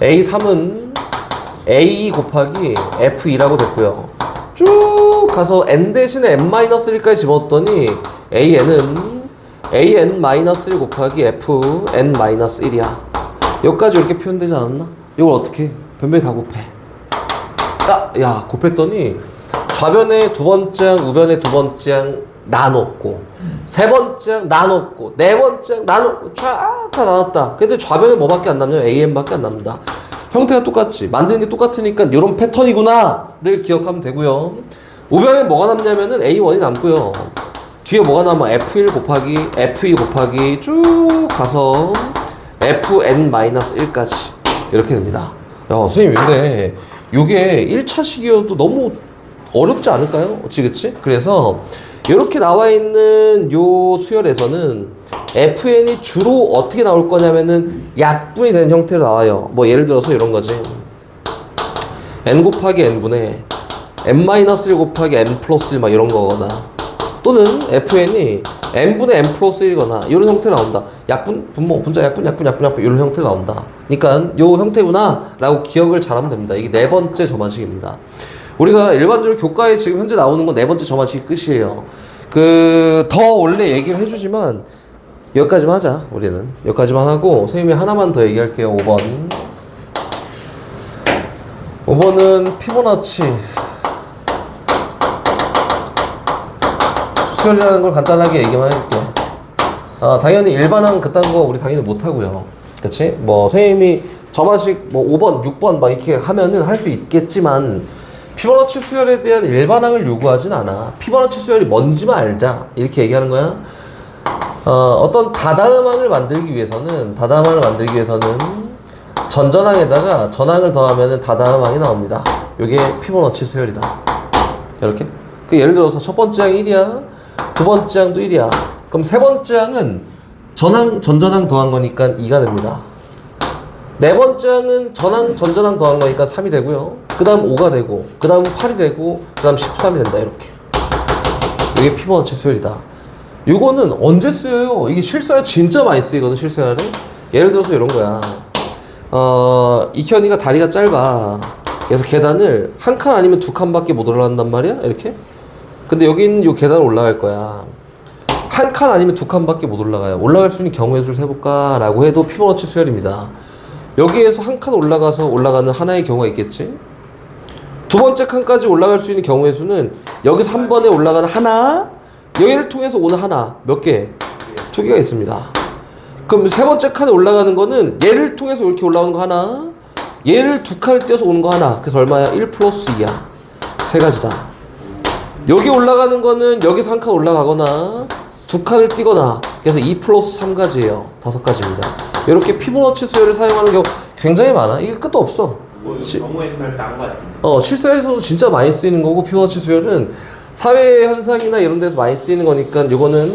A3은 A2 곱하기 F2라고 됐고요. 쭉 가서 n 대신에 n-1까지 집어넣었더니 AN은 AN-1 곱하기 FN-1이야. 여기까지 이렇게 표현되지 않았나? 이걸 어떻게 해? 변변히 다 곱해. 야, 곱했더니 좌변에 두 번째 항, 우변에 두 번째 항 나눴고, 세 번째 항 나눴고, 네 번째 항 나눴고, 쫙 다 나눴다. 근데 좌변에 뭐밖에 안 남냐면 AN밖에 안 남는다. 형태가 똑같지. 만드는 게 똑같으니까 이런 패턴이구나를 기억하면 되고요. 우변에 뭐가 남냐면은 A1이 남고요. 뒤에 뭐가 남아? F1 곱하기 F2 곱하기 쭉 가서 FN-1까지 이렇게 됩니다. 야, 선생님 근데 요게 1차식이어도 너무 어렵지 않을까요? 그치? 그래서 이렇게 나와 있는 요 수열에서는 FN이 주로 어떻게 나올 거냐면은 약분이 되는 형태로 나와요. 뭐 예를 들어서 이런 거지. n 곱하기 n분의 n-1 곱하기 n 플러스 1 막 이런 거거나, 또는 FN이 n분의 n 플러스 1이거나 이런 형태로 나온다. 약분, 분모, 분자, 약분 이런 형태로 나온다. 그러니까 요 형태구나 라고 기억을 잘하면 됩니다. 이게 네 번째 점화식입니다. 우리가 일반적으로 교과에 지금 현재 나오는 건 네 번째 점화식이 끝이에요. 더 원래 얘기를 해주지만 여기까지만 하자. 우리는 여기까지만 하고 선생님이 하나만 더 얘기할게요. 5번은 피보나치 수열이라는 걸 간단하게 얘기만 해줄게요. 당연히 일반항 그딴 거 우리 당연히 못하고요. 그치? 뭐 선생님이 점화식 뭐 5번, 6번 막 이렇게 하면은 할 수 있겠지만 피보나치 수열에 대한 일반항을 요구하진 않아. 피보나치 수열이 뭔지만 알자 이렇게 얘기하는 거야. 어떤 다다음항을 만들기 위해서는 전전항에다가 전항을 더하면은 다다음항이 나옵니다. 요게 피보나치 수열이다. 이렇게. 예를 들어서 첫 번째 항이 1이야. 두 번째 항도 1이야. 그럼 세 번째 항은 전전항 더한 거니까 2가 됩니다. 네 번째 항은 전전항 더한 거니까 3이 되고요. 그 다음 5가 되고, 그 다음 8이 되고, 그 다음 13이 된다. 이렇게. 이게 피보나치 수열이다. 이거는 언제 쓰여요? 이게 실생활 진짜 많이 쓰이거든, 실생활에. 예를 들어서 이런 거야. 이현이가 다리가 짧아. 그래서 계단을 한 칸 아니면 두 칸밖에 못 올라간단 말이야? 이렇게. 근데 여기 있는 요 계단을 올라갈 거야. 한 칸 아니면 두 칸밖에 못 올라가요. 올라갈 수 있는 경우의 수를 세볼까? 라고 해도 피보나치 수열입니다. 여기에서 한 칸 올라가는 하나의 경우가 있겠지? 두 번째 칸까지 올라갈 수 있는 경우의 수는 여기서 한 번에 올라가는 하나, 여기를 통해서 오는 하나, 몇 개? 두 개가 있습니다. 그럼 세 번째 칸에 올라가는 거는 얘를 통해서 이렇게 올라오는 거 하나, 얘를 두 칸을 떼서 오는 거 하나. 그래서 얼마야? 1 플러스 2야. 세 가지다. 여기 올라가는 거는 여기서 한 칸 올라가거나 두 칸을 띄거나, 그래서 2 플러스 3가지예요. 5가지입니다. 이렇게 피보나치 수열을 사용하는 경우 굉장히 많아. 이게 끝도 없어. 정모에서 할 때 안 가지. 실생활에서도 진짜 많이 쓰이는 거고, 피보나치 수열은 사회 현상이나 이런 데서 많이 쓰이는 거니까 이거는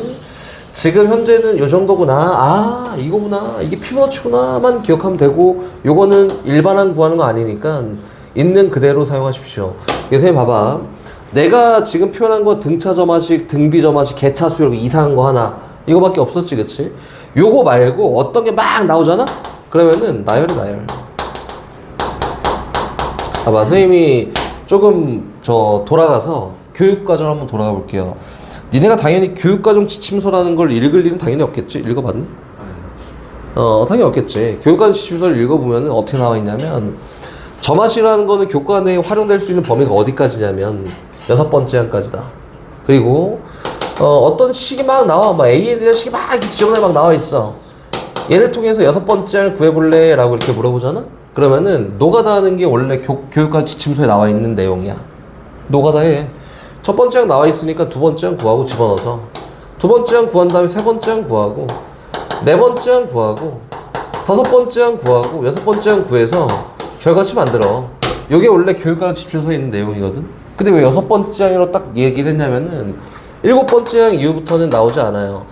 지금 현재는 요 정도구나, 이거구나, 이게 피보나치구나만 기억하면 되고, 요거는 일반항 구하는 거 아니니까 있는 그대로 사용하십시오. 선생님 봐봐, 내가 지금 표현한 건 등차 점화식, 등비 점화식, 개차 수열 이상한 거 하나, 이거밖에 없었지, 그치? 요거 말고 어떤 게 막 나오잖아? 그러면은 나열. 봐봐, 선생님이 조금 돌아가서 교육과정 한번 돌아가 볼게요. 니네가 당연히 교육과정 지침서라는 걸 읽을 일은 당연히 없겠지? 읽어봤니? 당연히 없겠지. 교육과정 지침서를 읽어보면 어떻게 나와 있냐면, 점화식이라는 거는 교과 내에 활용될 수 있는 범위가 어디까지냐면 6번째 항까지다. 그리고 어떤 식이 막 나와. 막 A에 대한 식이 막 지정에 막 나와 있어. 얘를 통해서 6번째 항을 구해볼래? 라고 이렇게 물어보잖아? 그러면은 노가다 하는 게 원래 교육과정 지침서에 나와 있는 내용이야. 노가다 해. 첫 번째 항 나와 있으니까 두 번째 항 구하고 집어넣어서, 두 번째 항 구한 다음에 세 번째 항 구하고, 네 번째 항 구하고, 다섯 번째 항 구하고, 여섯 번째 항 구해서 결과치 만들어. 이게 원래 교육과정 지침서에 있는 내용이거든. 근데 왜 6번째 항으로 딱 얘기를 했냐면은 7번째 항 이후부터는 나오지 않아요.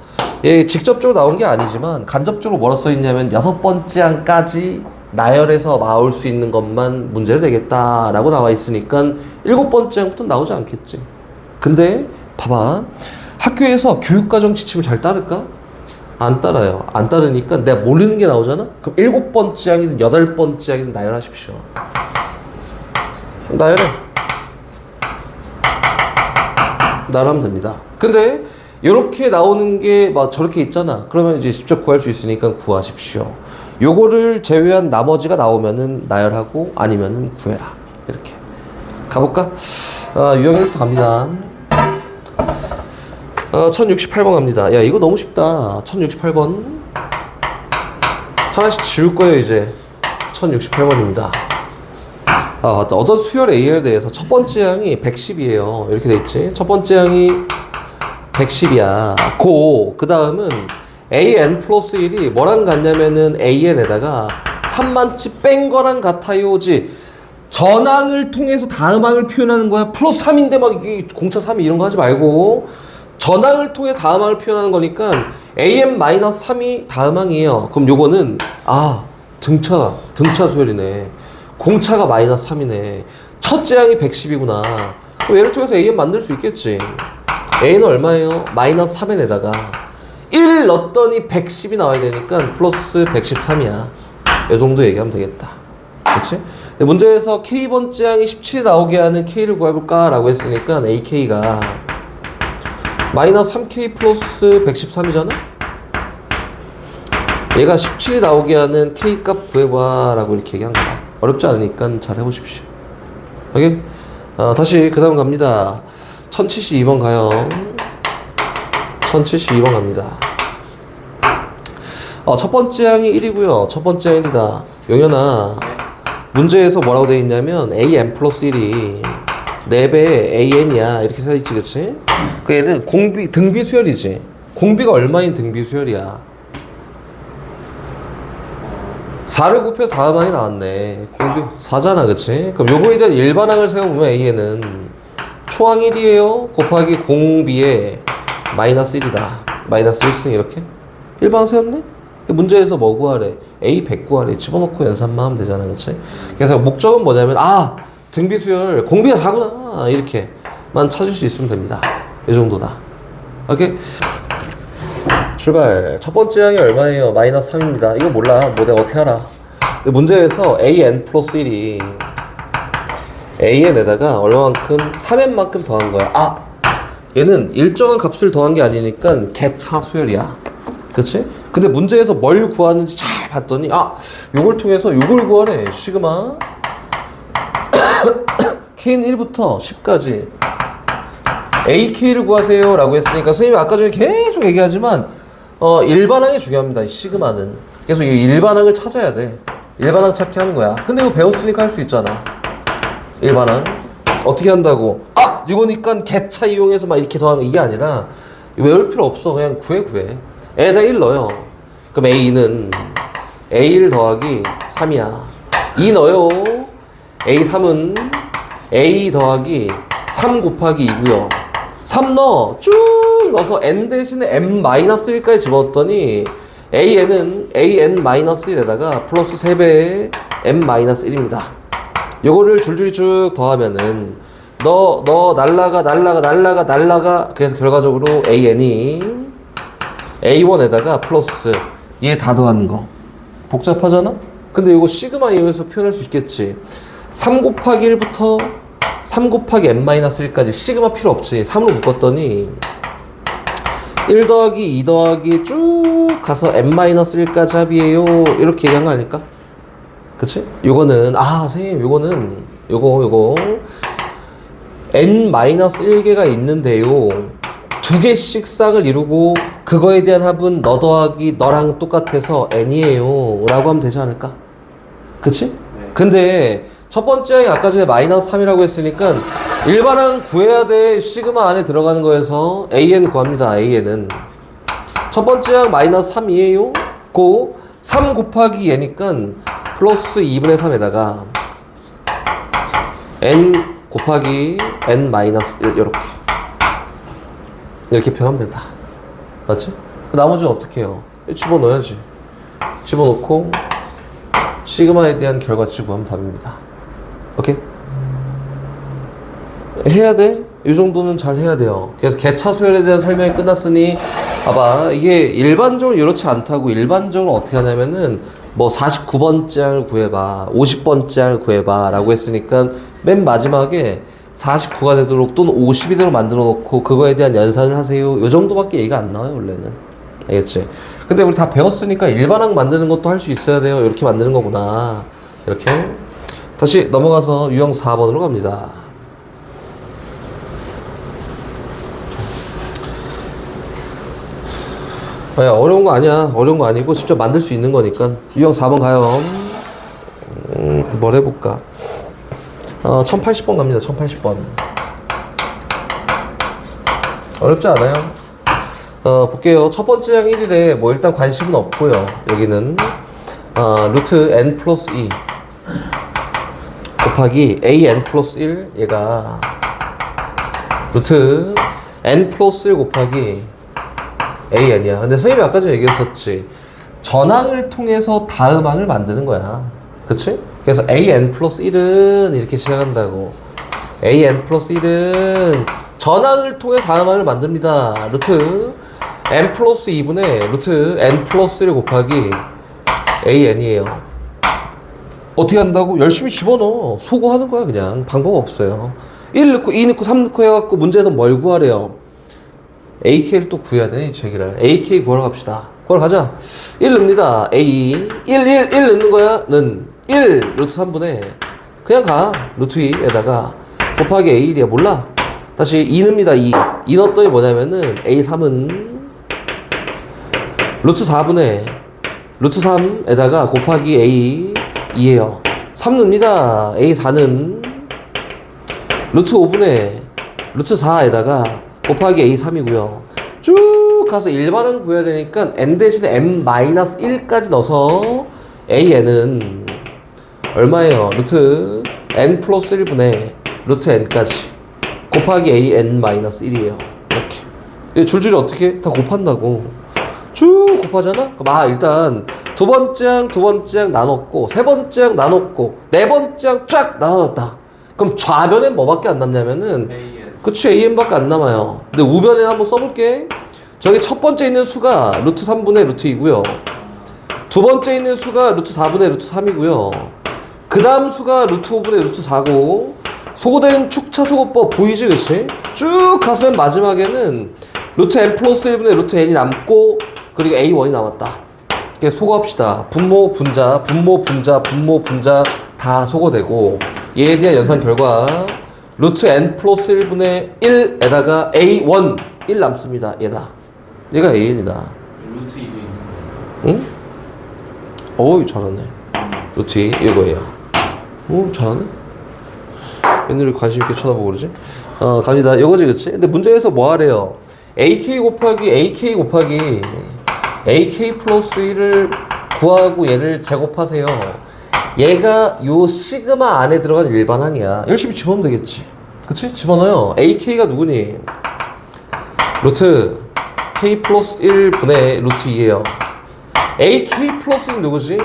얘 직접적으로 나온 게 아니지만 간접적으로 뭐라 써 있냐면 6번째 항까지 나열해서 나올 수 있는 것만 문제를 내겠다라고 나와 있으니까 7번째 항부터 나오지 않겠지. 근데 봐봐, 학교에서 교육과정 지침을 잘 따를까? 안 따라요. 안 따르니까 내가 모르는 게 나오잖아? 그럼 7번째 항이든 8번째 항이든 나열하십시오. 나열해. 나열하면 됩니다. 근데 이렇게 나오는 게 막 저렇게 있잖아. 그러면 이제 직접 구할 수 있으니까 구하십시오. 요거를 제외한 나머지가 나오면은 나열하고 아니면은 구해라. 이렇게 가볼까? 유형일부터 갑니다. 1068번 갑니다. 야, 이거 너무 쉽다. 1068번 하나씩 지울 거예요. 이제 1068번입니다. 어떤 수열 A에 대해서 첫 번째 항이 110이에요. 이렇게 돼 있지. 첫 번째 항이 110이야. 그 다음은 AN 플러스 1이 뭐랑 같냐면은 AN에다가 3만치 뺀 거랑 같아요지. 전항을 통해서 다음 항을 표현하는 거야. 플러스 3인데 막 이게 공차 3이 이런 거 하지 말고 전항을 통해 다음 항을 표현하는 거니까 AN-3이 다음 항이에요. 그럼 요거는 등차 수열이네. 공차가 마이너스 3이네. 첫째 항이 110이구나. 그럼 얘를 통해서 AN 만들 수 있겠지. A는 얼마예요? 마이너스 3에다가 1 넣었더니 110이 나와야 되니까 플러스 113이야. 이 정도 얘기하면 되겠다. 그치? 문제에서 K번째 항이 17이 나오게 하는 K를 구해볼까? 라고 했으니까 AK가 마이너스 3K 플러스 113이잖아? 얘가 17이 나오게 하는 K 값 구해봐. 라고 이렇게 얘기한 거야. 어렵지 않으니까 잘 해보십시오. 오케이? 다시 그 다음 갑니다. 1072번 가요. 1072번 갑니다. 첫 번째 항이 1이고요. 첫 번째 항이 1이다. 용현아, 문제에서 뭐라고 되어 있냐면 AN 플러스 1이 4배의 AN이야. 이렇게 써있지, 그치? 그 얘는 등비 수열이지. 공비가 얼마인 등비 수열이야? 4를 곱해서 다음 항이 나왔네. 공비 4잖아, 그치? 그럼 요거에 대한 일반항을 세워보면 A에는 초항 1이에요. 곱하기 공비에 마이너스 1이다. 마이너스 1승 이렇게? 일반항 세웠네? 문제에서 뭐 구하래? A 100 구하래. 집어넣고 연산만 하면 되잖아, 그치? 그래서 목적은 뭐냐면 등비 수열 공비가 4구나 이렇게만 찾을 수 있으면 됩니다. 이 정도다. 오케이? 출발. 첫 번째 항이 얼마예요? 마이너스 3입니다. 이거 몰라. 뭐 내가 어떻게 알아? 문제에서 AN 플러스 1이 AN에다가 얼마만큼? 3n만큼 더한 거야. 얘는 일정한 값을 더한 게 아니니까 개차 수열이야. 그치? 근데 문제에서 뭘 구하는지 잘 봤더니 요걸 통해서 요걸 구하래. 시그마 K는 1부터 10까지 AK를 구하세요 라고 했으니까 선생님이 아까 전에 계속 얘기하지만 일반항이 중요합니다. 시그마는. 그래서 이 일반항을 찾아야 돼. 일반항 찾기 하는 거야. 근데 이거 배웠으니까 할 수 있잖아. 일반항 어떻게 한다고? 이거니까 개차 이용해서 막 이렇게 더하는 이게 아니라 외울 필요 없어. 그냥 구해. 에다 1 넣어요. 그럼 A는 A1 더하기 3이야. 2 넣어요. A3은 A 더하기 3 곱하기 2고요. 3 넣어. 쭉 넣어서 N 대신에 M-1까지 집어넣었더니 AN은 AN-1에다가 플러스 3배의 M-1입니다. 요거를 줄줄이 쭉 더하면은 날라가 그래서 결과적으로 AN이 A1에다가 플러스 얘 다 더하는 거 복잡하잖아? 근데 이거 시그마 이용해서 표현할 수 있겠지. 3 곱하기 1부터 3 곱하기 n-1까지 시그마 필요 없지. 3으로 묶었더니 1 더하기 2 더하기 쭉 가서 n-1까지 합이에요. 이렇게 얘기한 거 아닐까? 그치? 요거는 선생님 요거는 요거 n-1개가 있는데요 2개씩 쌍을 이루고 그거에 대한 합은 너 더하기 너랑 똑같아서 n이에요 라고 하면 되지 않을까? 그치? 네. 근데 첫 번째 항이 아까 전에 마이너스 3이라고 했으니까 일반항 구해야 돼. 시그마 안에 들어가는 거에서 AN 구합니다. AN은 첫 번째 항 마이너스 3이에요. 3 곱하기 얘니까 플러스 2분의 3에다가 n 곱하기 n 마이너스 1 이렇게 표현하면 된다. 맞지? 그 나머지는 어떻게 해요? 집어넣어야지. 집어넣고 시그마에 대한 결과치 구하면 답입니다. 오케이? 해야 돼? 이 정도는 잘 해야 돼요. 그래서 개차수열에 대한 설명이 끝났으니 봐봐, 이게 일반적으로 이렇지 않다고. 일반적으로 어떻게 하냐면은 뭐 49번째 항을 구해봐, 50번째 항을 구해봐 라고 했으니까 맨 마지막에 49가 되도록 또는 50이 되도록 만들어 놓고 그거에 대한 연산을 하세요. 요 정도밖에 얘기가 안 나와요 원래는. 알겠지? 근데 우리 다 배웠으니까 일반항 만드는 것도 할 수 있어야 돼요. 이렇게 만드는 거구나. 이렇게. 다시 넘어가서 유형 4번으로 갑니다. 야, 어려운 거 아니야. 어려운 거 아니고 직접 만들 수 있는 거니까. 유형 4번 가요. 뭘 해볼까? 1080번 갑니다. 1080번. 어렵지 않아요. 볼게요. 첫 번째 항 1일에 뭐 일단 관심은 없고요. 여기는 루트 n 플러스 2 곱하기 an 플러스 1 얘가 루트 n 플러스 1 곱하기 an이야. 근데 선생님이 아까 전에 얘기했었지. 전항을 통해서 다음항을 만드는 거야. 그치? 그래서 an 플러스 1은 이렇게 시작한다고. an 플러스 1은 전항을 통해 다음항을 만듭니다. 루트 n 플러스 2분의 루트 n 플러스 1 곱하기 an이에요. 어떻게 한다고? 열심히 집어넣어. 소거하는 거야 그냥. 방법 없어요. 1 넣고 2 넣고 3 넣고 해갖고 문제에서 뭘 구하래요? AK를 또 구해야 되네 이 책이라. AK 구하러 갑시다. 구하러 가자. 1 넣습니다. A 1 넣는 거야. 는 1 루트 3분의 그냥 가. 루트 2에다가 곱하기 A1이야. 몰라. 다시 2 넣습니다. 2 넣었더니 뭐냐면은 A3은 루트 4분의 루트 3에다가 곱하기 A2예요. 3 넣습니다. A4는 루트 5분의 루트 4에다가 곱하기 A3이고요. 쭉 가서 일반항 구해야 되니까 n 대신에 n-1까지 넣어서 an은 얼마예요? 루트 n 플러스 1분의 루트 n까지 곱하기 an-1이에요. 이렇게. 줄줄이 어떻게 해? 다 곱한다고. 쭉 곱하잖아? 그럼 일단 두 번째 항 나눴고, 세 번째 항 나눴고, 네 번째 항 쫙 나눠졌다. 그럼 좌변엔 뭐밖에 안 남냐면은 그치, an밖에 안 남아요. 근데 우변에 한번 써볼게. 저기 첫 번째 있는 수가 루트 3분의 루트 2고요. 두 번째 있는 수가 루트 4분의 루트 3이고요. 그 다음 수가 루트 5분의 루트 4고, 소거된 축차 소거법 보이지, 그치? 쭉 가서 맨 마지막에는 루트 n 플러스 1분의 루트 n이 남고, 그리고 a1이 남았다. 이렇게 소거합시다. 분모, 분자, 분모, 분자, 분모, 분자 다 소거되고, 얘에 대한 연산 결과 루트 n 플러스 1분의 1에다가 a1 1 남습니다. 얘다. 얘가 an이다. 루트 2도 있는 응? 어이 잘하네. 루트 2 이거예요. 오 잘하네. 옛날에 관심 있게 쳐다보고 그러지? 갑니다. 이거지 그치? 근데 문제에서 뭐 하래요? ak 곱하기 ak 플러스 1을 구하고 얘를 제곱하세요. 얘가 요 시그마 안에 들어간 일반항이야. 열심히 집어넣으면 되겠지. 그치? 집어넣어요. ak가 누구니? 루트 k 플러스 1분의 루트 2에요. ak 플러스 1은 누구지?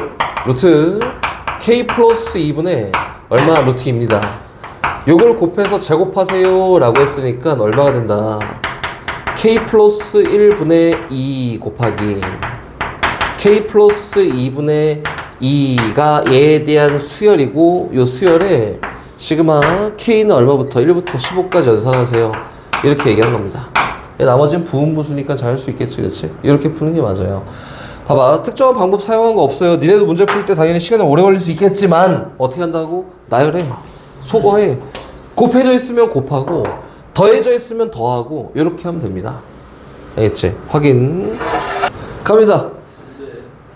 루트 k 플러스 2분의 얼마? 루트 2입니다. 요걸 곱해서 제곱하세요 라고 했으니까 얼마가 된다? k 플러스 1분의 2 곱하기 k 플러스 2분의 2가 얘에 대한 수열이고, 요 수열에 시그마 k는 얼마부터 1부터 15까지 연산하세요. 이렇게 얘기한 겁니다. 나머지는 부분부수니까 잘 할 수 있겠지, 그치? 이렇게 푸는 게 맞아요. 봐봐, 특정한 방법 사용한 거 없어요. 니네도 문제 풀 때 당연히 시간이 오래 걸릴 수 있겠지만 어떻게 한다고? 나열해, 소거해. 곱해져 있으면 곱하고 더해져 있으면 더하고 이렇게 하면 됩니다. 알겠지? 확인 갑니다.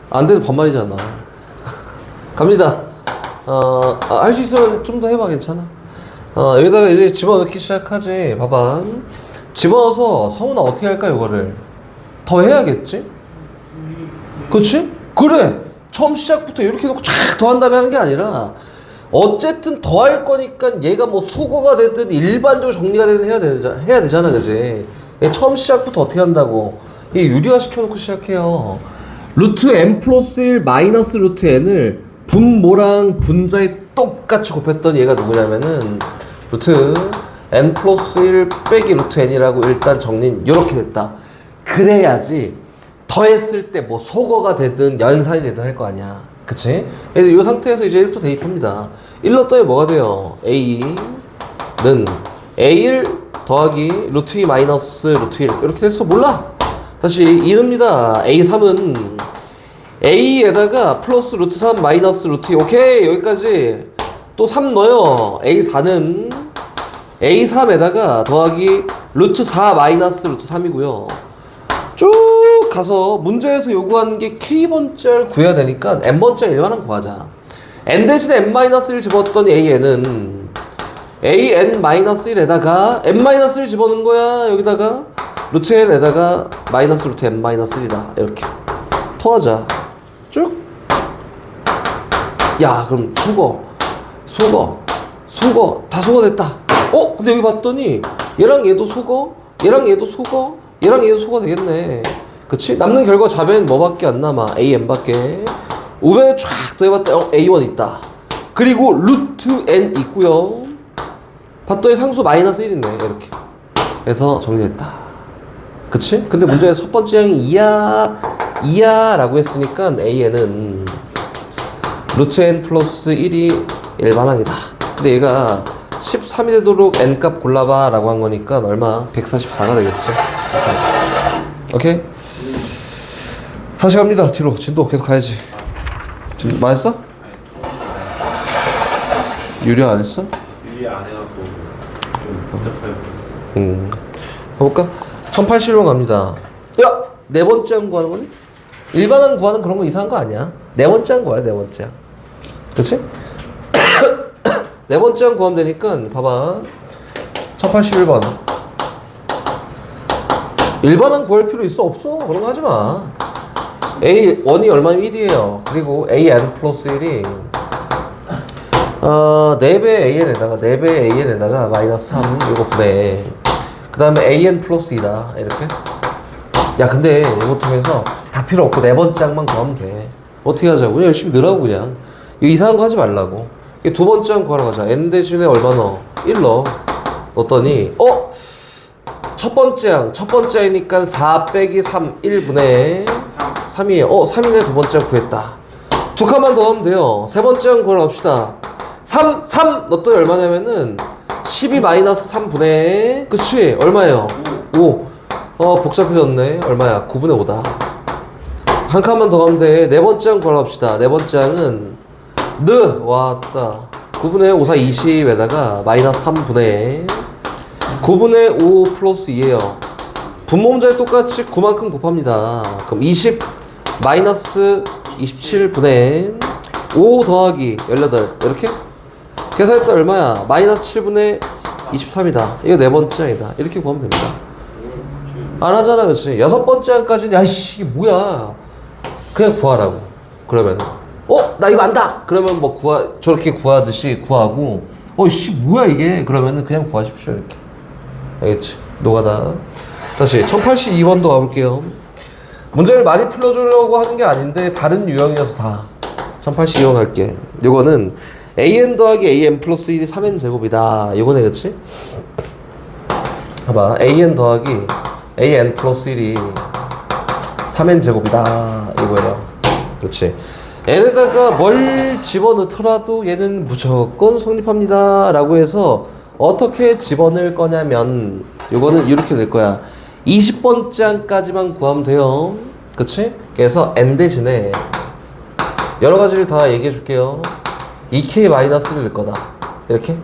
안 되는 반말이잖아. 갑니다. 할 수 있으면 좀 더 해봐. 괜찮아. 여기다가 이제 집어넣기 시작하지. 봐봐. 집어넣어서 성훈아 어떻게 할까? 이거를 더 해야겠지? 그치? 그래! 처음 시작부터 이렇게 놓고 쫙 더한 다음에 하는 게 아니라 어쨌든 더할 거니까 얘가 뭐 소거가 되든 일반적으로 정리가 되든 해야 되잖아, 그지? 처음 시작부터 어떻게 한다고? 이 유리화 시켜놓고 시작해요. 루트 n 플러스 1 마이너스 루트 n을 분모랑 분자에 똑같이 곱했더니 얘가 누구냐면은 루트 n 플러스 1 빼기 루트 n이라고 일단 정리는 이렇게 됐다. 그래야지 더했을 때 뭐 소거가 되든 연산이 되든 할 거 아니야. 그치? 그래서 이 상태에서 이제 1부터 대입합니다. 1 넣었더니 뭐가 돼요? a는 a1 더하기 루트 2 마이너스 루트 1 이렇게 됐어. 몰라. 다시 2 넣습니다. a3은 a에다가 플러스 루트 3 마이너스 루트 2 오케이 여기까지. 또 3 넣어요. a4는 a3에다가 더하기 루트 4 마이너스 루트 3이고요. 쭉 가서 문제에서 요구하는 게 k번째를 구해야 되니까 n번째 1만원 구하자. n 대신에 n-1 집었더니 an은 an-1에다가 n-1 집어넣은 거야. 여기다가 루트 n에다가 마이너스 루트 n-1이다. 이렇게 토하자. 쭉. 야 그럼 소거 다 소거됐다. 근데 여기 봤더니 얘랑 얘도 소거, 얘랑 얘도 소거, 얘랑 얘도 소거 되겠네. 그치? 남는 결과 좌변엔 뭐밖에 안 남아? AN밖에. 우변에 쫙 더해봤다. A1 있다. 그리고 루트 N 있고요. 봤더니 상수 마이너스 1이네. 이렇게. 그래서 정리됐다. 그치? 근데 문제에서 첫 번째 항이 2야 라고 했으니까 AN은 루트 N 플러스 1이 일반항이다. 근데 얘가 13이 되도록 n값 골라봐 라고 한 거니까 얼마? 144가 되겠죠. 오케이? 다시 갑니다. 뒤로 진도 계속 가야지. 지금 맞았어? 유리화 안 했어? 유리화 안 해갖고 좀 복잡해요. 해볼까? 1081번 갑니다. 야! 네 번째 항 구하는 거니? 일반항 구하는 그런 거 이상한 거 아니야. 네 번째 항 구하래, 네 번째 항. 그치? 네 번째 항 구하면 되니까 봐봐. 1081번. 일반항 구할 필요 있어? 없어. 그런 거 하지 마. A1이 얼마면 1이에요. 그리고 AN 플러스 1이 4배 AN에다가 마이너스 3 이거 분해. 그 다음에 AN 플러스 2다. 이렇게. 야 근데 이거 통해서 다 필요 없고 네 번째 항만 구하면 돼. 어떻게 하자고? 그냥 열심히 넣으라고 그냥. 이거 이상한 거 하지 말라고. 두 번째 항 구하러 가자. N 대신에 얼마 넣어? 1 넣어. 넣었더니 첫 번째 항이니까 4 빼기 3 1분의 3이에요. 3이네. 두 번째 항 구했다. 두 칸만 더 하면 돼요. 세 번째 항 구하러 갑시다. 3 넣었더니 얼마냐면은 12 마이너스 3분의 그치? 얼마예요? 5. 복잡해졌네. 얼마야? 9분의 5다. 한 칸만 더 가면 돼. 네 번째 항 구하러 갑시다. 네 번째 항은 왔다. 9분의 5, 4, 20에다가 마이너스 3분의 9분의 5 플러스 2에요. 분모 문자에 똑같이 9만큼 곱합니다. 그럼 20 마이너스 27분의 5 더하기 18 이렇게? 계산했다 얼마야? 마이너스 7분의 23이다. 이거 네 번째 항이다. 이렇게 구하면 됩니다. 안 하잖아, 그치? 여섯 번째 항까지는 야이씨 이게 뭐야? 그냥 구하라고. 그러면 나 이거 안다. 그러면 뭐 저렇게 구하듯이 구하고 씨 뭐야 이게? 그러면은 그냥 구하십시오 이렇게. 알겠지? 노가다. 다시 1082번도 가볼게요. 문제를 많이 풀어주려고 하는 게 아닌데 다른 유형이어서 다 1082번 갈게. 요거는 an 더하기 an 플러스 1이 3n 제곱이다. 요거네 그치? 봐봐. an 더하기 an 플러스 1이 3n 제곱이다. 이거예요. 그렇지? n에다가 뭘 집어넣더라도 얘는 무조건 성립합니다. 라고 해서 어떻게 집어넣을 거냐면 요거는 이렇게 될 거야. 20번째 항까지만 구하면 돼요. 그치? 그래서 n 대신에 여러 가지를 다 얘기해 줄게요. 2k 마이너스를 넣을 거다. 이렇게.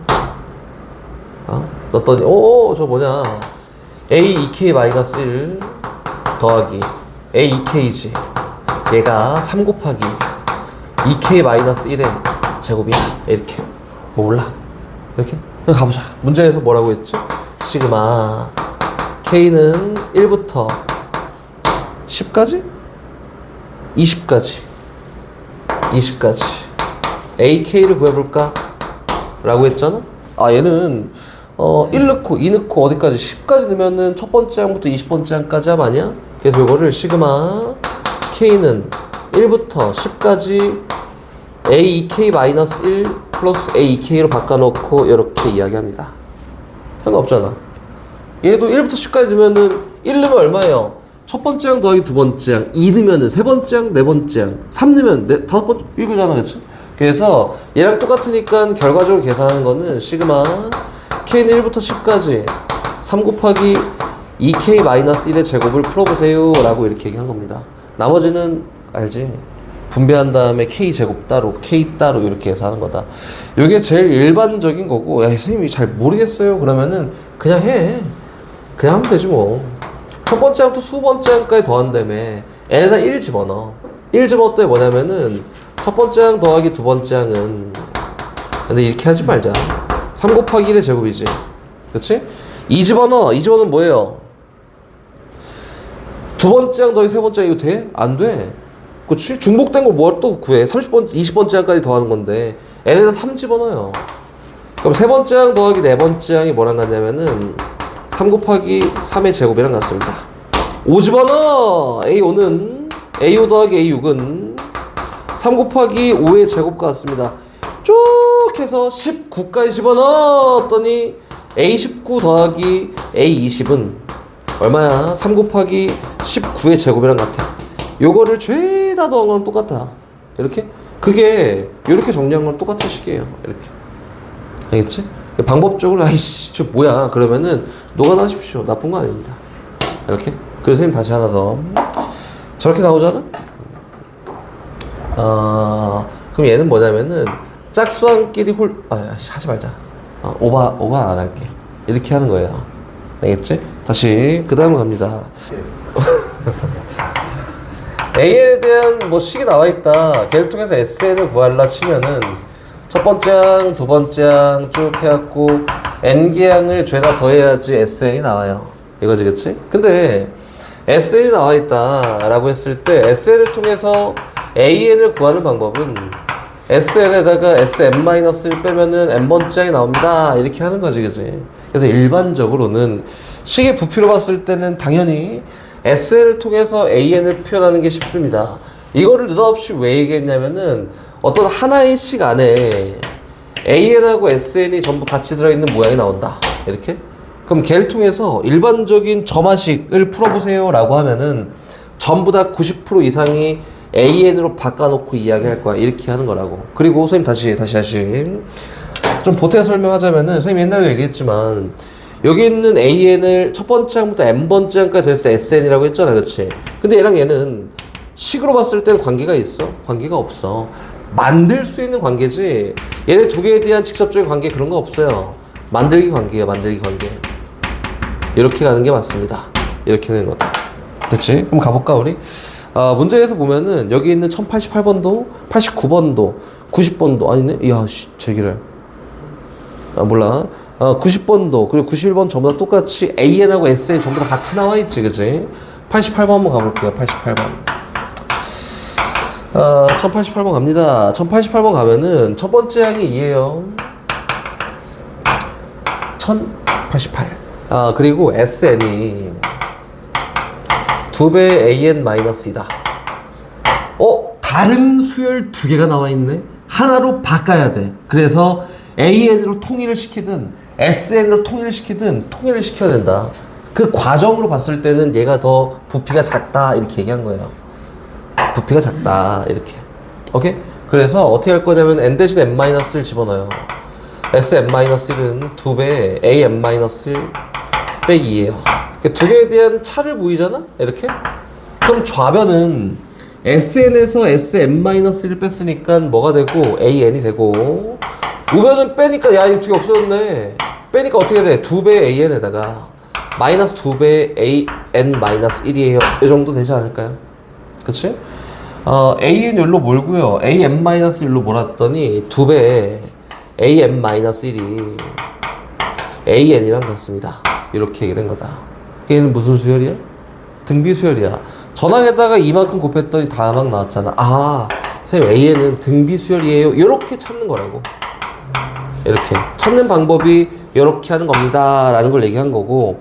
넣었더니 저 뭐냐 a 2k 마이너스 1 더하기 a 2k지. 얘가 3 곱하기 2k 마이너스 1의 제곱이야. 이렇게. 몰라. 이렇게. 그럼 가보자. 문제에서 뭐라고 했지? 시그마 k는 1부터 10까지? 20까지 ak를 구해볼까? 라고 했잖아? 아, 얘는 1 넣고 2 넣고 어디까지 10까지 넣으면은 첫 번째 항부터 20번째 항까지 함 아니야? 그래서 이거를 시그마 K는 1부터 10까지 A2K-1 플러스 A2K로 바꿔놓고 이렇게 이야기합니다. 상관없잖아. 얘도 1부터 10까지 넣으면은 1 넣으면 얼마예요? 첫 번째 항 더하기 두 번째 항, 2 넣으면은 세 번째 항, 네 번째 항, 3 넣으면 다섯 번째, 이거잖아, 그치? 그래서 얘랑 똑같으니까 결과적으로 계산하는 거는 시그마 K는 1부터 10까지 3 곱하기 2K-1의 제곱을 풀어보세요 라고 이렇게 얘기한 겁니다. 나머지는 알지? 분배한 다음에 K제곱 따로, K 따로 이렇게 해서 하는 거다. 이게 제일 일반적인 거고, 야, 선생님이 잘 모르겠어요 그러면은 그냥 해. 그냥 하면 되지 뭐. 첫 번째 항부터 수 번째 항까지 더한다며 n에다 1 집어넣어. 1 집어넣었더니 뭐냐면은 첫 번째 항 더하기 두 번째 항은, 근데 이렇게 하지 말자. 3 곱하기 1의 제곱이지, 그치? 2 집어넣어. 2 집어넣으면 뭐예요? 두 번째 항 더하기 세 번째 항 이거 돼? 안 돼. 그치? 중복된 걸 뭘 또 구해? 30번, 20번째 항까지 더하는 건데 n에다 3 집어넣어요. 그럼 세 번째 항 더하기 네 번째 항이 뭐랑 같냐면은 3 곱하기 3의 제곱이랑 같습니다. 5 집어넣어! A5는 A5 더하기 A6은 3 곱하기 5의 제곱과 같습니다. 쭉 해서 19까지 집어넣었더니 A19 더하기 A20은 얼마야? 3 곱하기 19의 제곱이랑 같아. 요거를 죄다 더한 거랑 똑같아. 이렇게? 그게 이렇게 정리한 건 똑같은 식이에요. 이렇게. 알겠지? 방법적으로 아이씨 저 뭐야 그러면은 녹아나십시오. 나쁜 거 아닙니다. 이렇게. 그래서 선생님 다시 하나 더. 저렇게 나오잖아? 그럼 얘는 뭐냐면은 짝수항끼리 하지 말자. 오바 안 할게. 이렇게 하는 거예요. 알겠지? 다시 그 다음으로 갑니다. A에 대한 뭐 식이 나와 있다. 걔를 통해서 SN을 구하려 치면은 첫 번째 항, 두 번째 항 쭉 해갖고 N개 항을 죄다 더해야지 SN이 나와요. 이거지, 그치? 근데 SN이 나와 있다 라고 했을 때 SN을 통해서 AN을 구하는 방법은 SN에다가 SM-1 빼면은 N번째 항이 나옵니다. 이렇게 하는 거지, 그치? 그래서 일반적으로는 식의 부피로 봤을 때는 당연히 SN을 통해서 AN을 표현하는 게 쉽습니다. 이거를 느닷없이 왜 얘기했냐면은 어떤 하나의 식 안에 AN하고 SN이 전부 같이 들어있는 모양이 나온다. 이렇게? 그럼 걔를 통해서 일반적인 점화식을 풀어보세요 라고 하면은 전부 다 90% 이상이 AN으로 바꿔놓고 이야기할 거야. 이렇게 하는 거라고. 그리고 선생님 다시 좀 보태 설명하자면은 선생님 옛날에 얘기했지만 여기 있는 AN을 첫 번째 항부터 N번째 항까지 됐을 때 SN이라고 했잖아, 그치? 근데 얘랑 얘는 식으로 봤을 때는 관계가 있어? 관계가 없어. 만들 수 있는 관계지 얘네 두 개에 대한 직접적인 관계 그런 거 없어요. 만들기 관계야, 만들기 관계. 이렇게 가는 게 맞습니다. 이렇게 되는 거다. 됐지? 그럼 가볼까 우리? 문제에서 보면은 여기 있는 1088번도 89번도 90번도 아니네? 이야 제기를 몰라. 90번도 그리고 91번 전부 다 똑같이 AN하고 SN 전부 다 같이 나와 있지, 그치? 88번 한번 가볼게요. 88번. 1088번 갑니다. 1088번 가면은 첫 번째 항이 2예요. 1088. 그리고 SN이 2배 AN-이다. 다른 수열 두 개가 나와 있네? 하나로 바꿔야 돼. 그래서 AN으로 통일을 시키든 SN으로 통일을 시키든 통일을 시켜야 된다. 그 과정으로 봤을 때는 얘가 더 부피가 작다 이렇게 얘기한 거예요. 부피가 작다 이렇게. 오케이? 그래서 어떻게 할 거냐면 n 대신 n-를 집어넣어요. SM-1은 2배 AM-1 빼기 2예요. 두 개에 대한 차를 보이잖아? 이렇게? 그럼 좌변은 SN에서 SM-를 뺐으니까 뭐가 되고 AN이 되고, 우변은 빼니까 야 이거 두 개 없어졌네. 빼니까 어떻게 돼? 2배 AN에다가 마이너스 2배 AN-1이에요. 이 정도 되지 않을까요? 그치? AN 열로 몰고요. AM-1로 몰았더니 2배 AM-1이 AN이랑 같습니다. 이렇게 얘기된 거다. 얘는 무슨 수열이야? 등비 수열이야. 전항에다가 이만큼 곱했더니 다막 나왔잖아. 선생님 AN은 등비 수열이에요. 이렇게 찾는 거라고. 이렇게 찾는 방법이 이렇게 하는 겁니다 라는 걸 얘기한 거고,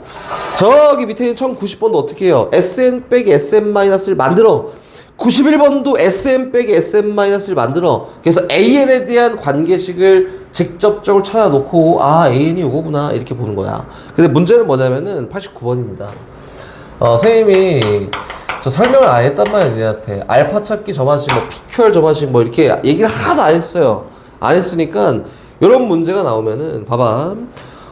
저기 밑에 있는 1090번도 어떻게 해요? Sn 빼기 Sn-를 만들어. 91번도 Sn 빼기 Sn-를 만들어. 그래서 AN에 대한 관계식을 직접적으로 찾아놓고 아 AN이 요거구나 이렇게 보는 거야. 근데 문제는 뭐냐면은 89번입니다. 선생님이 저 설명을 안 했단 말이야 니한테. 알파 찾기 저반식 뭐 PQR 저반식 뭐 이렇게 얘기를 하나도 안 했어요. 안 했으니까 이런 문제가 나오면은 봐봐,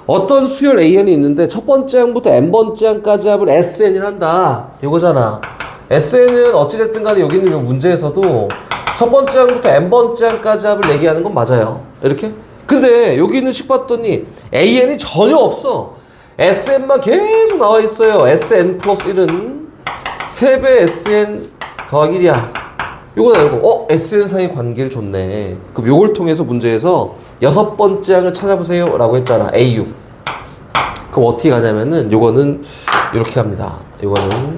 어떤 수열 AN이 있는데 첫 번째 항부터 n번째 항까지 합을 SN을 한다 이거잖아. SN은 어찌됐든 간에 여기 있는 이 문제에서도 첫 번째 항부터 n번째 항까지 합을 얘기하는 건 맞아요. 이렇게. 근데 여기 있는 식 봤더니 AN이 전혀 없어. SN만 계속 나와 있어요. SN 플러스 1은 3배 SN 더하기 1이야. 요거다 요거. SN 사이 관계를 줬네. 그럼 요걸 통해서 문제에서 6번째 항을 찾아보세요 라고 했잖아. AU. 그럼 어떻게 가냐면은 요거는 이렇게 갑니다. 요거는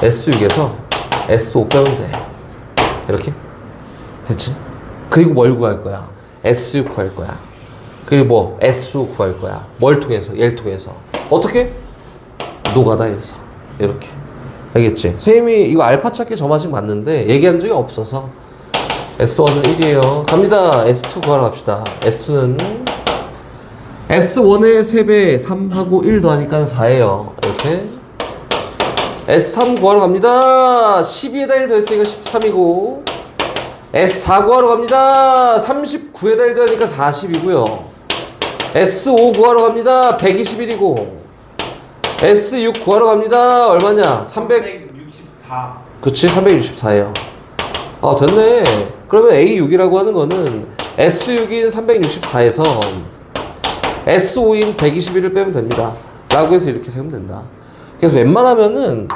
S6에서 S5 빼면 돼. 이렇게 됐지? 그리고 뭘 구할 거야? S6 구할 거야. 그리고 뭐 S5 구할 거야. 뭘 통해서? 얘를 통해서. 어떻게? 노가다에서 이렇게. 알겠지? 선생님이 이거 알파 찾기 저만식 맞는데 얘기한 적이 없어서 S1은 1이에요. 갑니다. S2 구하러 갑시다. S2는 S1의 3배 3하고 1 더하니까 4예요. 이렇게. S3 구하러 갑니다. 12에다 1 더했으니까 13이고, S4 구하러 갑니다. 39에다 1 더하니까 40이고요. S5 구하러 갑니다. 121이고, S6 구하러 갑니다. 얼마냐? 364. 그치, 364예요. 됐네. 그러면 A6이라고 하는 거는 S6인 364에서 S5인 121을 빼면 됩니다. 라고 해서 이렇게 세우면 된다. 그래서 웬만하면은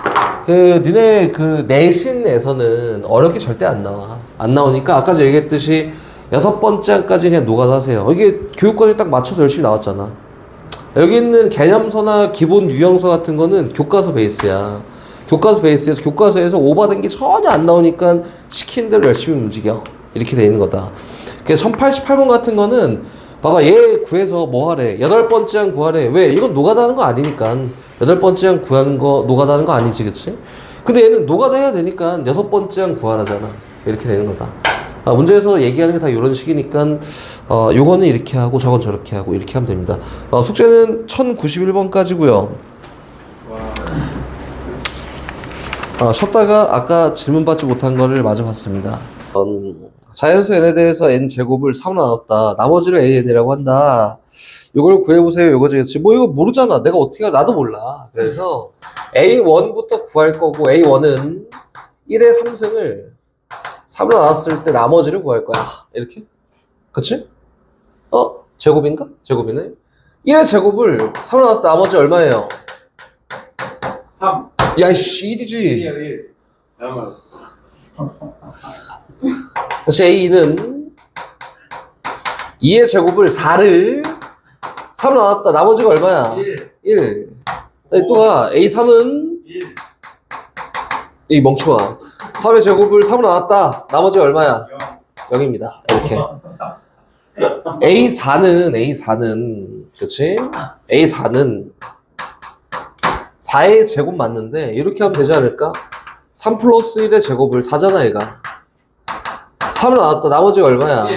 니네 내신에서는 어렵게 절대 안 나와. 안 나오니까 아까 저 얘기했듯이 6번째 항까지 그냥 노가다 하세요. 이게 교육과정에 딱 맞춰서 열심히 나왔잖아. 여기 있는 개념서나 기본 유형서 같은 거는 교과서 베이스야. 교과서 베이스에서 교과서에서 오버된 게 전혀 안 나오니까 시킨 대로 열심히 움직여. 이렇게 돼 있는 거다. 그래서 1088번 같은 거는 봐봐, 얘 구해서 뭐 하래? 8번째 항 구하래. 왜? 이건 노가다 하는 거 아니니까. 8번째 항 구하는 거 노가다 하는 거 아니지, 그치? 근데 얘는 노가다 해야 되니까 6번째 항 구하라잖아. 이렇게 되는 거다. 문제에서 얘기하는 게 다 이런 식이니까 요거는 이렇게 하고 저건 저렇게 하고 이렇게 하면 됩니다. 숙제는 1091번까지고요. 쉬었다가 아까 질문 받지 못한 거를 마저 봤습니다. 자연수 n에 대해서 n제곱을 3으로 나눴다. 나머지를 an이라고 한다. 이걸 구해보세요. 이거지. 뭐 이거 모르잖아. 내가 어떻게 나도 몰라. 그래서 a1부터 구할 거고, a1은 1의 3승을 3으로 나눴을 때 나머지를 구할 거야. 이렇게. 그치? 제곱인가? 제곱이네. 1의 제곱을 3으로 나눴을 때 나머지 얼마예요? 3. 야이씨, 1이지. 1. 잠깐만. 다시 a는 2의 제곱을 4를 3으로 나눴다. 나머지가 얼마야? 1. 또 가. a3은 1. 이 멍청아. 3의 제곱을 3으로 나눴다. 나머지가 얼마야? 0입니다. 이렇게. A4는 그렇지? A4는 4의 제곱 맞는데 이렇게 하면 되지 않을까? 3 플러스 1의 제곱을 4잖아 얘가. 3으로 나눴다. 나머지가 얼마야?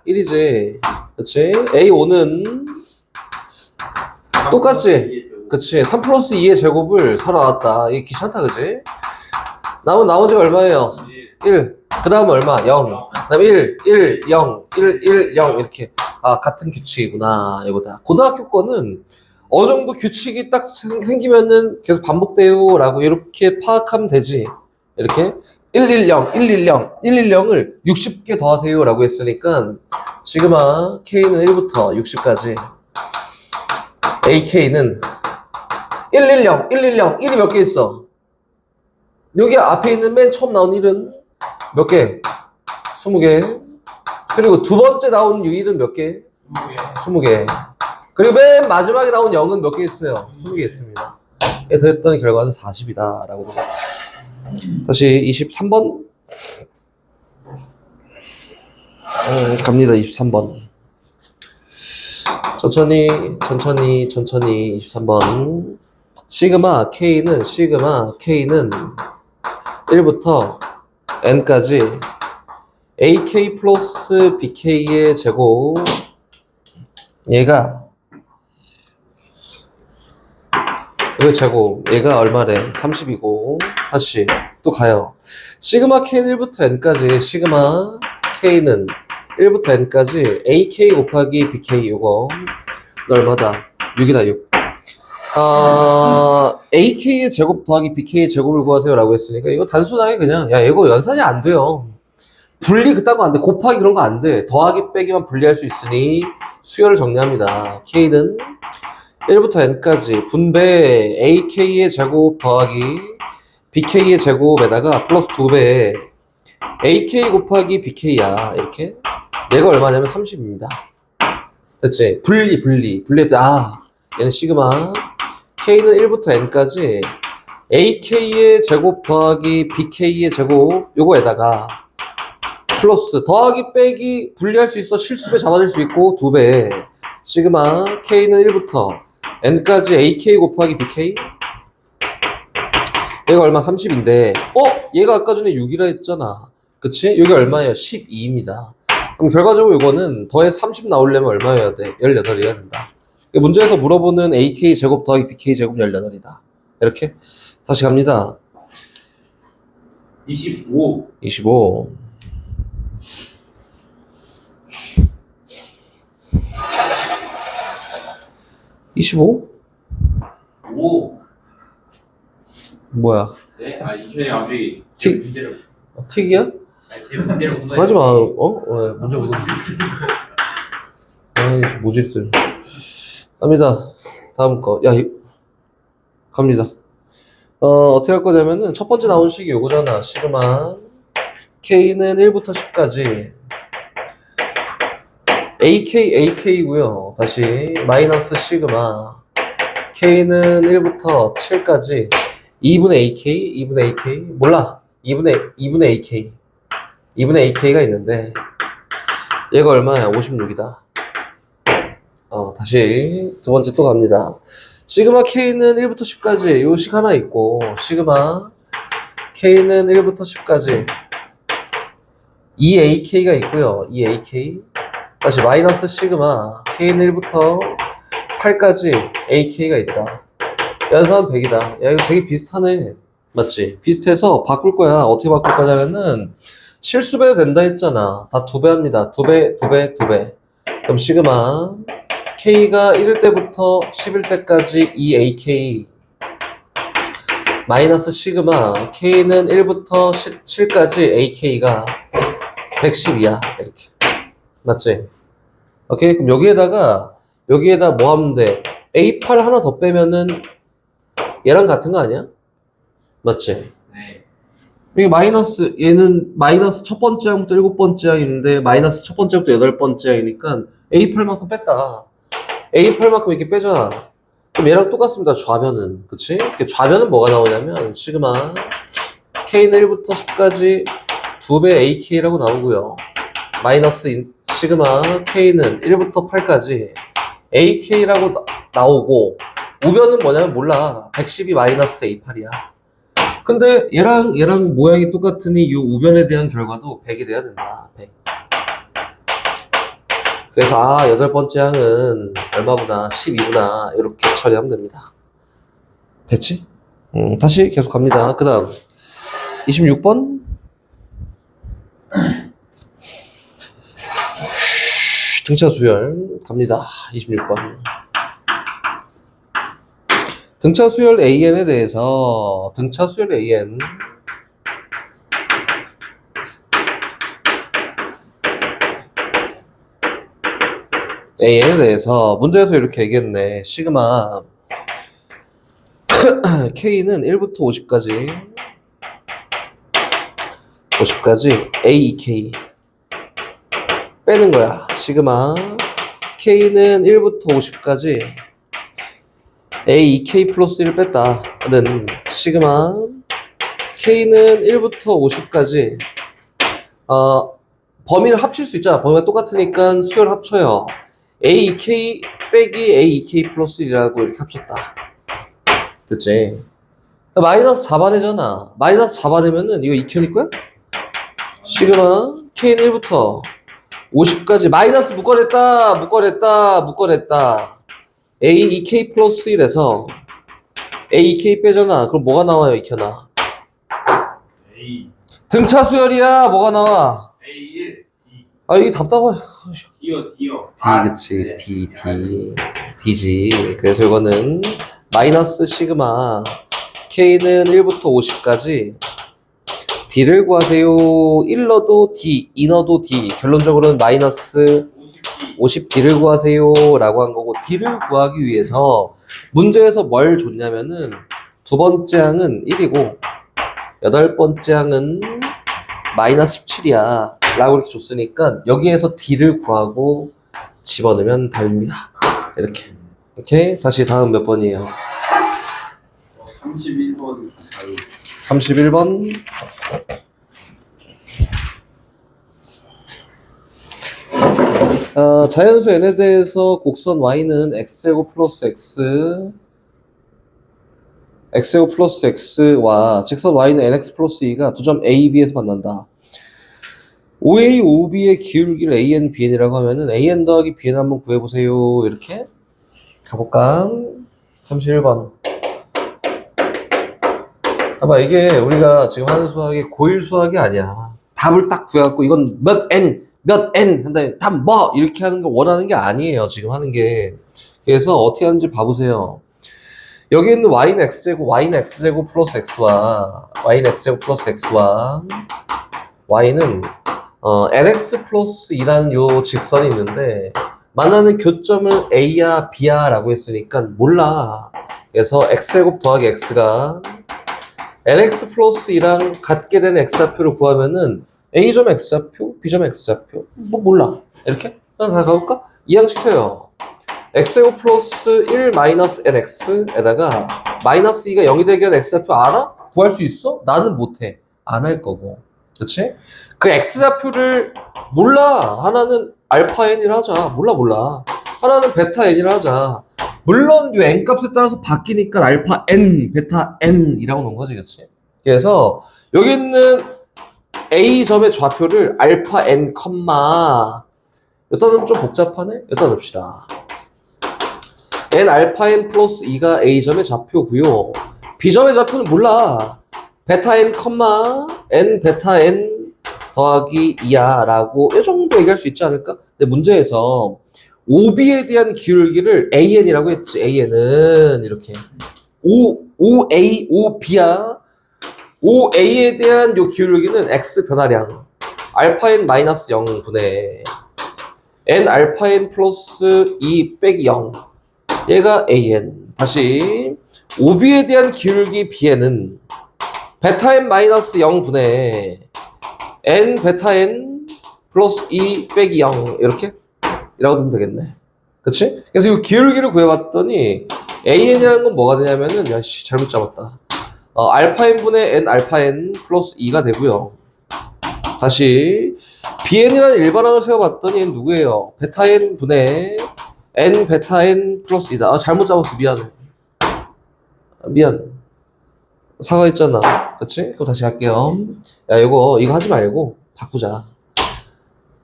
1이지. 그렇지? A5는 똑같지? 그치? 3 플러스 2의 제곱을 4로 나눴다. 이게 귀찮다, 그치? 나머지가 얼마예요? 1. 그 다음은 얼마? 0. 그 다음 1, 0, 1, 0 이렇게. 같은 규칙이구나. 이거다. 고등학교 거는 어느 정도 규칙이 딱 생기면은 계속 반복돼요 라고 이렇게 파악하면 되지. 이렇게 110, 110을 60개 더하세요 라고 했으니까 시그마 K는 1부터 60까지, AK는 110, 1이 몇 개 있어? 여기 앞에 있는 맨 처음 나온 1은 몇 개? 20개. 그리고 두 번째 나온 1은 몇 개? 20개. 그리고 맨 마지막에 나온 0은 몇 개 있어요? 20개 있습니다. 더했던 결과는 40이다 라고. 다시 23번 갑니다. 23번 천천히 23번. 시그마 K는 1부터 N까지 AK 플러스 BK의 제곱, 얘가 이거 제곱, 얘가 얼마래? 30이고 다시 또 가요. 시그마 K는 1부터 N까지, 시그마 K는 1부터 N까지 AK 곱하기 BK, 요거 얼마다? 6이다 6. AK의 제곱 더하기 BK의 제곱을 구하세요 라고 했으니까 이거 단순하게 그냥, 야 이거 연산이 안 돼요. 분리 그딴 거 안 돼. 곱하기 그런 거 안 돼. 더하기 빼기만 분리할 수 있으니 수열을 정리합니다. K는 1부터 N까지 분배 AK의 제곱 더하기 BK의 제곱에다가 플러스 2배 AK 곱하기 BK야. 이렇게. 얘가 얼마냐면 30입니다. 됐지? 분리했지. 얘는 시그마. K는 1부터 N까지 AK의 제곱 더하기 BK의 제곱, 요거에다가 플러스 더하기 빼기 분리할 수 있어. 실수배 잡아낼 수 있고 2배 시그마 K는 1부터 N까지 AK 곱하기 BK, 얘가 얼마? 30인데 얘가 아까 전에 6이라 했잖아. 그치? 여기 얼마예요? 12입니다. 그럼 결과적으로 이거는 더해서 30 나오려면 얼마여야 돼? 18이어야 된다. 문제에서 물어보는 AK 제곱 더하기 BK 제곱 18이다. 이렇게 다시 갑니다. 25. 25? 5. 뭐야? 네? 이현이 갑자기 틱. 제 문제를 틱이야? 제 문제를 본 거예요. 하지 마. 왜? 문제 묻어. 아이, 모질들. 갑니다. 다음 거. 갑니다. 어떻게 할 거냐면은, 첫 번째 나온 식이 요거잖아. 시그마. K는 1부터 10까지. AK고요. 다시, 마이너스 시그마. K는 1부터 7까지. 2분의 AK? 몰라. 2분의 AK. 2분의 AK가 있는데, 얘가 얼마야? 56이다. 다시 두 번째 또 갑니다. 시그마 K는 1부터 10까지 요 식 하나 있고, 시그마 K는 1부터 10까지 2AK가 있고요. 2AK 다시 마이너스 시그마 K는 1부터 8까지 AK가 있다. 연산은 100이다. 야 이거 되게 비슷하네. 맞지? 비슷해서 바꿀 거야. 어떻게 바꿀 거냐면은 실수배도 된다 했잖아. 다 2배 합니다. 2배. 그럼 시그마 K가 1일 때부터 10일 때까지 2AK 마이너스 시그마 K는 1부터 7까지 AK가 110이야. 이렇게. 맞지? 오케이. 그럼 여기에다 뭐 하면 돼? A8 하나 더 빼면은 얘랑 같은 거 아니야? 맞지? 네. 이게 얘는 마이너스 첫 번째 항부터 7번째 항인데 마이너스 첫 번째부터 8번째 항이니까 A8만큼 뺐다. A8만큼 이렇게 빼잖아. 그럼 얘랑 똑같습니다. 좌변은. 그치? 좌변은 뭐가 나오냐면, 시그마, K는 1부터 10까지 2배 AK라고 나오고요. 마이너스 시그마, K는 1부터 8까지 AK라고 나오고, 우변은 뭐냐면 몰라. 110이 마이너스 A8이야. 근데 얘랑 모양이 똑같으니 이 우변에 대한 결과도 100이 돼야 된다. 100. 그래서 8번째 항은 얼마구나? 12구나. 이렇게 처리하면 됩니다. 됐지? 다시 계속 갑니다. 그 다음 26번 등차 수열 갑니다. 26번 등차 수열 AN에 대해서 등차 수열 AN에 대해서 문제에서 이렇게 얘기했네. 시그마 K는 1부터 50까지 AEK 빼는 거야. 시그마 K는 1부터 50까지 AEK 플러스 1을 뺐다는 시그마 K는 1부터 50까지 범위를 합칠 수 있잖아. 범위가 똑같으니까 수열 합쳐요. AK 빼기 AK 플러스 1이라고 이렇게 합쳤다. 됐지? 마이너스 잡아내잖아. 마이너스 잡아내면은 이거 2켠일 거야? 시그마 K는 1부터 50까지 마이너스 묶어냈다. A 2K 플러스 1에서 A 2K 빼잖아. 그럼 뭐가 나와요, 이켜나? A 등차 수열이야. 뭐가 나와? A1 D 아, 이게 답답하네. D요 D, 그치. D지. 그래서 이거는 마이너스 시그마 K는 1부터 50까지 D를 구하세요. 1넣어도 D, 2넣어도 D. 결론적으로는 마이너스 50D를 구하세요 라고 한 거고, D를 구하기 위해서 문제에서 뭘 줬냐면은 두 번째 항은 1이고 여덟 번째 항은 마이너스 17이야 라고 이렇게 줬으니까 여기에서 D를 구하고 집어넣으면 답입니다. 이렇게 다시 다음 몇 번이에요? 31번 자유 31번. 자연수 n에 대해서 곡선 y는 x제곱 플러스 x제곱 플러스 x와 직선 y는 nx 플러스 2가 두 점 a, b에서 만난다. OA, OB의 기울기를 AN, BN이라고 하면은 AN 더하기 BN 한번 구해보세요. 이렇게 가볼까? 31번. 봐봐, 이게 우리가 지금 하는 수학이 고1 수학이 아니야. 답을 딱 구해갖고 이건 몇 N 한 다음에 답 뭐 이렇게 하는 거 원하는 게 아니에요. 지금 하는 게. 그래서 어떻게 하는지 봐보세요. 여기 있는 y는 x제곱 플러스 x와 y는 nx 플러스 2라는 요 직선이 있는데 만나는 교점을 a야 b야 라고 했으니까 몰라. 그래서 x제곱 더하기 x가 nx 플러스 2랑 같게 된 x좌표를 구하면은 a점 x좌표, b점 x좌표 뭐 몰라. 이렇게 다 가볼까? 이항시켜요. x제곱 플러스 1 마이너스 nx에다가 마이너스 2가 0이 되게 x좌표 알아? 구할 수 있어? 나는 못해. 안 할 거고. 그치? 그 x좌표를 몰라. 하나는 알파 n이라 하자. 몰라. 하나는 베타 n이라 하자. 물론 이 n 값에 따라서 바뀌니까 알파 n, 베타 n이라고 놓은 거지. 그치? 그래서 여기 있는 a점의 좌표를 알파 n, 여기다 넣으면 좀 복잡하네? 여기다 넣읍시다. n 알파 n 플러스 2가 a점의 좌표고요. b점의 좌표는 몰라. 베타 n, n 베타 n 더하기 2야 라고 이 정도 얘기할 수 있지 않을까? 근데 문제에서 OB에 대한 기울기를 AN이라고 했지. AN은 이렇게 OA, OB야. OA에 대한 요 기울기는 X 변화량 알파 n 마이너스 0분의 n 알파 n 플러스 2 빼기 0 얘가 AN. 다시 OB에 대한 기울기 BN은 베타 n 마이너스 0분의 n 베타 n 플러스 2 빼기 0 이렇게? 이라고 보면 되겠네. 그치? 그래서 이 기울기를 구해봤더니 AN이라는 건 뭐가 되냐면은 야씨 잘못 잡았다. 알파 n분의 n 알파 n 플러스 2가 되고요. 다시 BN이라는 일반항을 세워봤더니 얘는 누구예요? 베타 n분의 n 베타 n 플러스 2다. 잘못 잡았어. 미안. 사과했잖아. 그치? 그럼 다시 할게요. 야, 이거 하지 말고 바꾸자.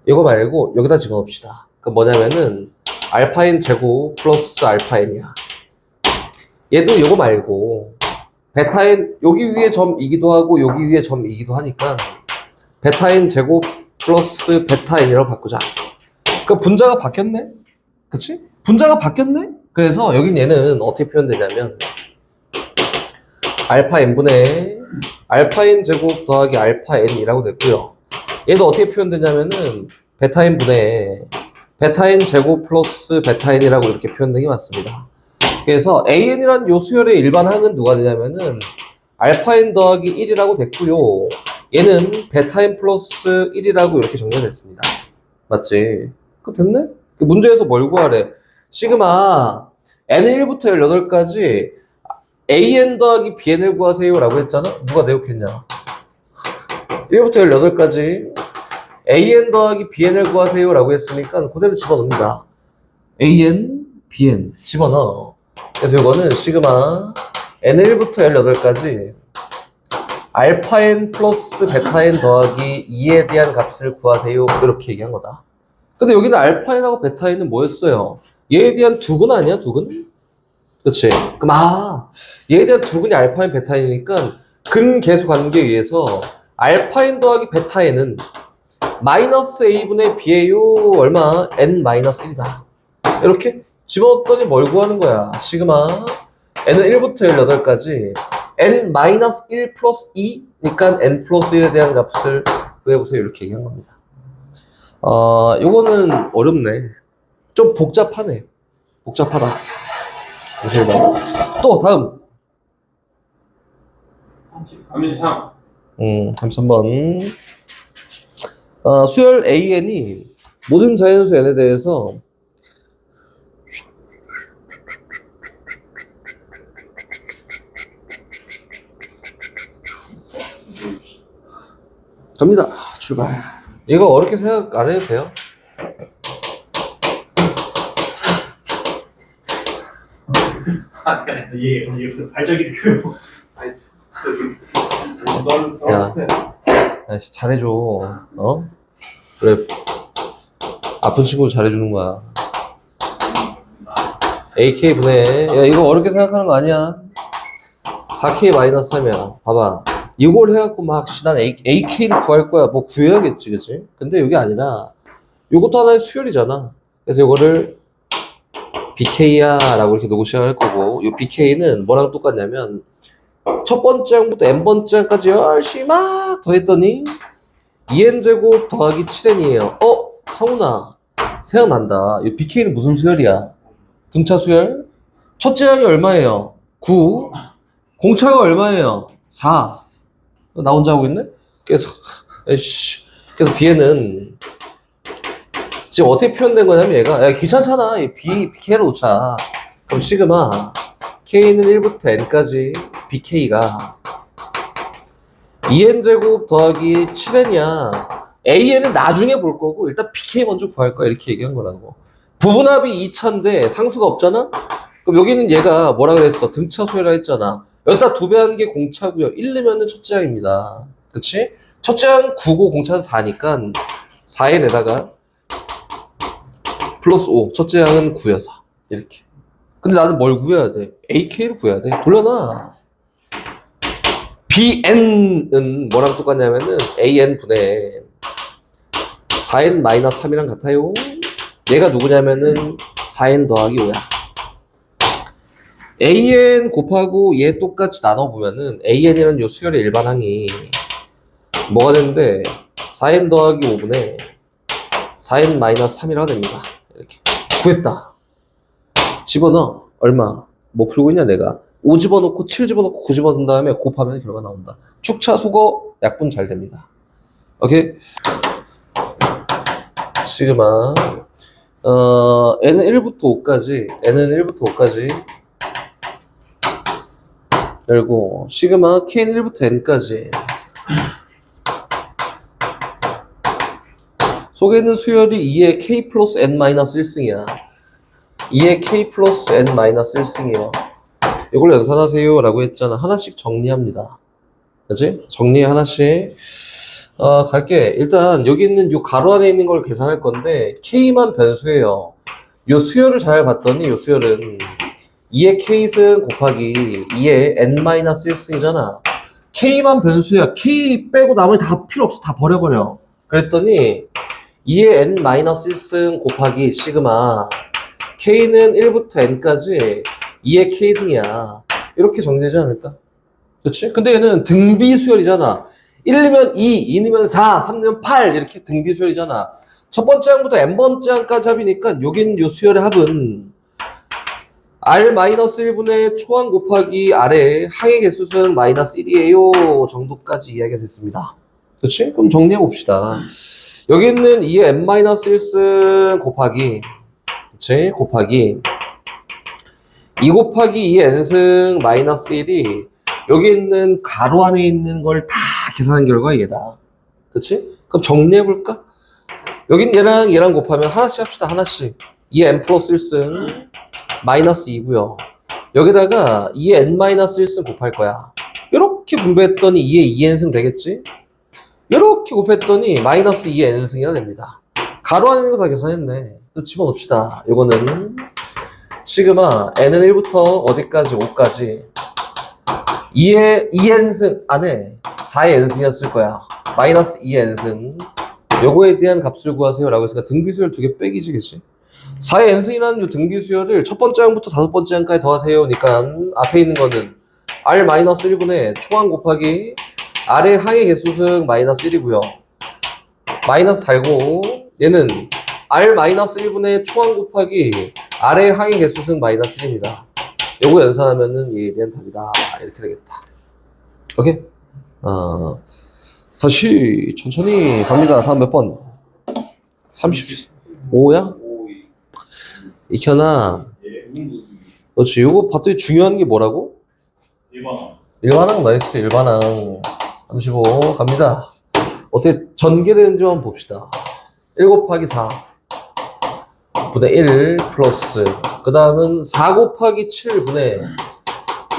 이거 말고 여기다 집어넣읍시다. 그럼 뭐냐면은 알파 n 제곱 플러스 알파 n이야. 얘도 이거 말고 베타 n 여기 위에 점이기도 하고 여기 위에 점이기도 하니까 베타 n 제곱 플러스 베타 n이라고 바꾸자. 그 분자가 바뀌었네? 그치? 분자가 바뀌었네? 그래서 여긴 얘는 어떻게 표현되냐면 알파 n분의 알파 n 제곱 더하기 알파 n이라고 됐고요. 얘도 어떻게 표현되냐면은 베타 n분의 베타 n 제곱 플러스 베타 n이라고 이렇게 표현된 게 맞습니다. 그래서 an이란 요 수열의 일반항은 누가 되냐면은 알파 n 더하기 1이라고 됐고요. 얘는 베타 n 플러스 1이라고 이렇게 정리가 됐습니다. 맞지? 그 됐네? 그 문제에서 뭘 구하래? 시그마 n은 1부터 18까지 an 더하기 bn을 구하세요 라고 했잖아? 누가 내역했냐? 1부터 18까지 an 더하기 bn을 구하세요 라고 했으니까 그대로 집어넣습니다. AN, BN 집어넣어. 그래서 이거는 시그마 N1부터 L8까지 알파 N 플러스 베타 N 더하기 2에 대한 값을 구하세요. 이렇게 얘기한 거다. 근데 여기는 알파 N하고 베타 N은 뭐였어요? 얘에 대한 두근 아니야? 두근? 그렇지. 그럼 얘에 대한 두근이 알파 N, 베타 N이니까 근계수 관계에 의해서 알파 N 더하기 베타 N은 마이너스 A분의 B예요. 얼마? N 마이너스 1이다. 이렇게 집어넣었더니 뭘 구하는 거야? 시그마 N은 1부터 18까지 N 마이너스 1 플러스 2니까 N 플러스 1에 대한 값을 구해보세요. 이렇게 얘기한 겁니다. 요거는 어렵네. 좀 복잡하네. 복잡하다. 또 다음 33. 33번. 수열 AN이 모든 자연수 N에 대해서 갑니다. 출발. 이거 어렵게 생각 안 해도 돼요. 얘 여기서 발작이 느껴요. 야, 잘해줘. 그래. 아픈 친구 잘해주는 거야. AK 분해. 야, 이거 어렵게 생각하는 거 아니야. 4K 마이너스 3이야. 봐봐. 이걸 해갖고 난 AK를 구할 거야. 뭐 구해야겠지, 그치? 근데 이게 아니라, 이것도 하나의 수열이잖아. 그래서 이거를 BK야 라고 이렇게 놓고 시작할 거고, 이 BK는 뭐랑 똑같냐면, 첫 번째 항부터 n번째 항까지 열심히 막 더했더니, 2n제곱 더하기 7n이에요. 성훈아. 생각난다. 이 BK는 무슨 수열이야? 등차 수열? 첫째 항이 얼마예요? 9. 공차가 얼마예요? 4. 나 혼자 하고 있네? 그래서 B에는 지금 어떻게 표현된 거냐면 얘가 귀찮잖아. BK로 놓자. 그럼 시그마 K는 1부터 N까지 BK가 2N제곱 더하기 7N이야. AN은 나중에 볼 거고 일단 BK 먼저 구할 거야. 이렇게 얘기한 거라고. 부분합이 2차인데 상수가 없잖아? 그럼 여기는 얘가 뭐라 그랬어? 등차 수열이라 했잖아. 여기다 2배 한 게 공차고요. 1 넣으면 첫째 항입니다. 그치? 첫째 항 9고 공차는 4니까 4n에다가 플러스 5. 첫째 항은 9여서 이렇게. 근데 나는 뭘 구해야 돼? AK를 구해야 돼. 돌려놔. BN은 뭐랑 똑같냐면은 AN분의 4n 마이너스 3이랑 같아요. 얘가 누구냐면은 4n 더하기 5야. AN 곱하고 얘 똑같이 나눠보면은 AN이라는 요 수열의 일반항이 뭐가 되는데 4n 더하기 5분의 4n 마이너스 3이라고 됩니다. 이렇게 구했다. 집어넣어. 얼마? 뭐 풀고 있냐 내가. 5 집어넣고 7 집어넣고 9 집어넣은 다음에 곱하면 결과 나온다. 축차 소거 약분 잘 됩니다. 오케이? 시그마 n은 1부터 5까지 열고 시그마 k는 1부터 n까지 속에 있는 수열이 2의 k 플러스 n 마이너스 1승이야. 2의 k 플러스 n 마이너스 1승이에요. 이걸 연산하세요 라고 했잖아. 하나씩 정리합니다. 그치? 정리해 하나씩. 갈게. 일단 여기 있는 요 가로 안에 있는 걸 계산할 건데 k만 변수예요. 요 수열을 잘 봤더니 요 수열은 2의 k승 곱하기 2의 n-1승이잖아. k만 변수야. k 빼고 나머지 다 필요 없어. 다 버려버려. 그랬더니 2의 n-1승 곱하기 시그마 k는 1부터 n까지 2의 k승이야. 이렇게 정리되지 않을까? 그렇지? 근데 얘는 등비 수열이잖아. 1 넣으면 2, 2 넣으면 4, 3 넣으면 8 이렇게 등비 수열이잖아. 첫 번째 항부터 n번째 항까지 합이니까 여긴 요 수열의 합은 R-1분의 초항 곱하기 R의 항의 개수는 마이너스 1이에요 정도까지 이야기가 됐습니다. 그렇지? 그럼 정리해 봅시다. 여기 있는 2의 n-1승 곱하기 그치? 곱하기 2 곱하기 2의 n승 마이너스 1이 여기 있는 가로 안에 있는 걸 다 계산한 결과 얘다. 그치? 그럼 정리해 볼까? 여긴 얘랑 곱하면 하나씩 합시다. 하나씩. 2의 n 플러스 1승 마이너스 2고요. 여기다가 2의 n 마이너스 1승 곱할 거야. 이렇게 분배했더니 2의 2n승 되겠지? 이렇게 곱했더니 마이너스 2의 n승이라 됩니다. 가로 안에 있는 거 다 계산했네. 또 집어넣읍시다. 이거는 시그마 n은 1부터 어디까지 5까지 2의 2n승 안에 4의 n승이었을 거야. 마이너스 2의 n승 요거에 대한 값을 구하세요 라고 했으니까 등비수열 2개 빼기지, 그치? 4의 n승이라는 요 등비수열을 첫 번째 항부터 다섯 번째 항까지 더하세요. 그러니까 앞에 있는 거는 r-1분의 초항 곱하기 r의 항의 개수승 마이너스 1이고요. 마이너스 달고 얘는 r-1분의 초항 곱하기 r의 항의 개수승 마이너스 1입니다. 요거 연산하면은 얘에 대한 답이다. 이렇게 되겠다. 오케이? 다시 천천히 갑니다. 다음 몇 번? 35야? 익혀놔. 그렇지. 요거 봤더니 중요한 게 뭐라고? 일반항 나이스. 일반항 35 갑니다. 어떻게 전개되는지 한번 봅시다. 1 곱하기 4 분의 1 플러스 그 다음은 4 곱하기 7 분의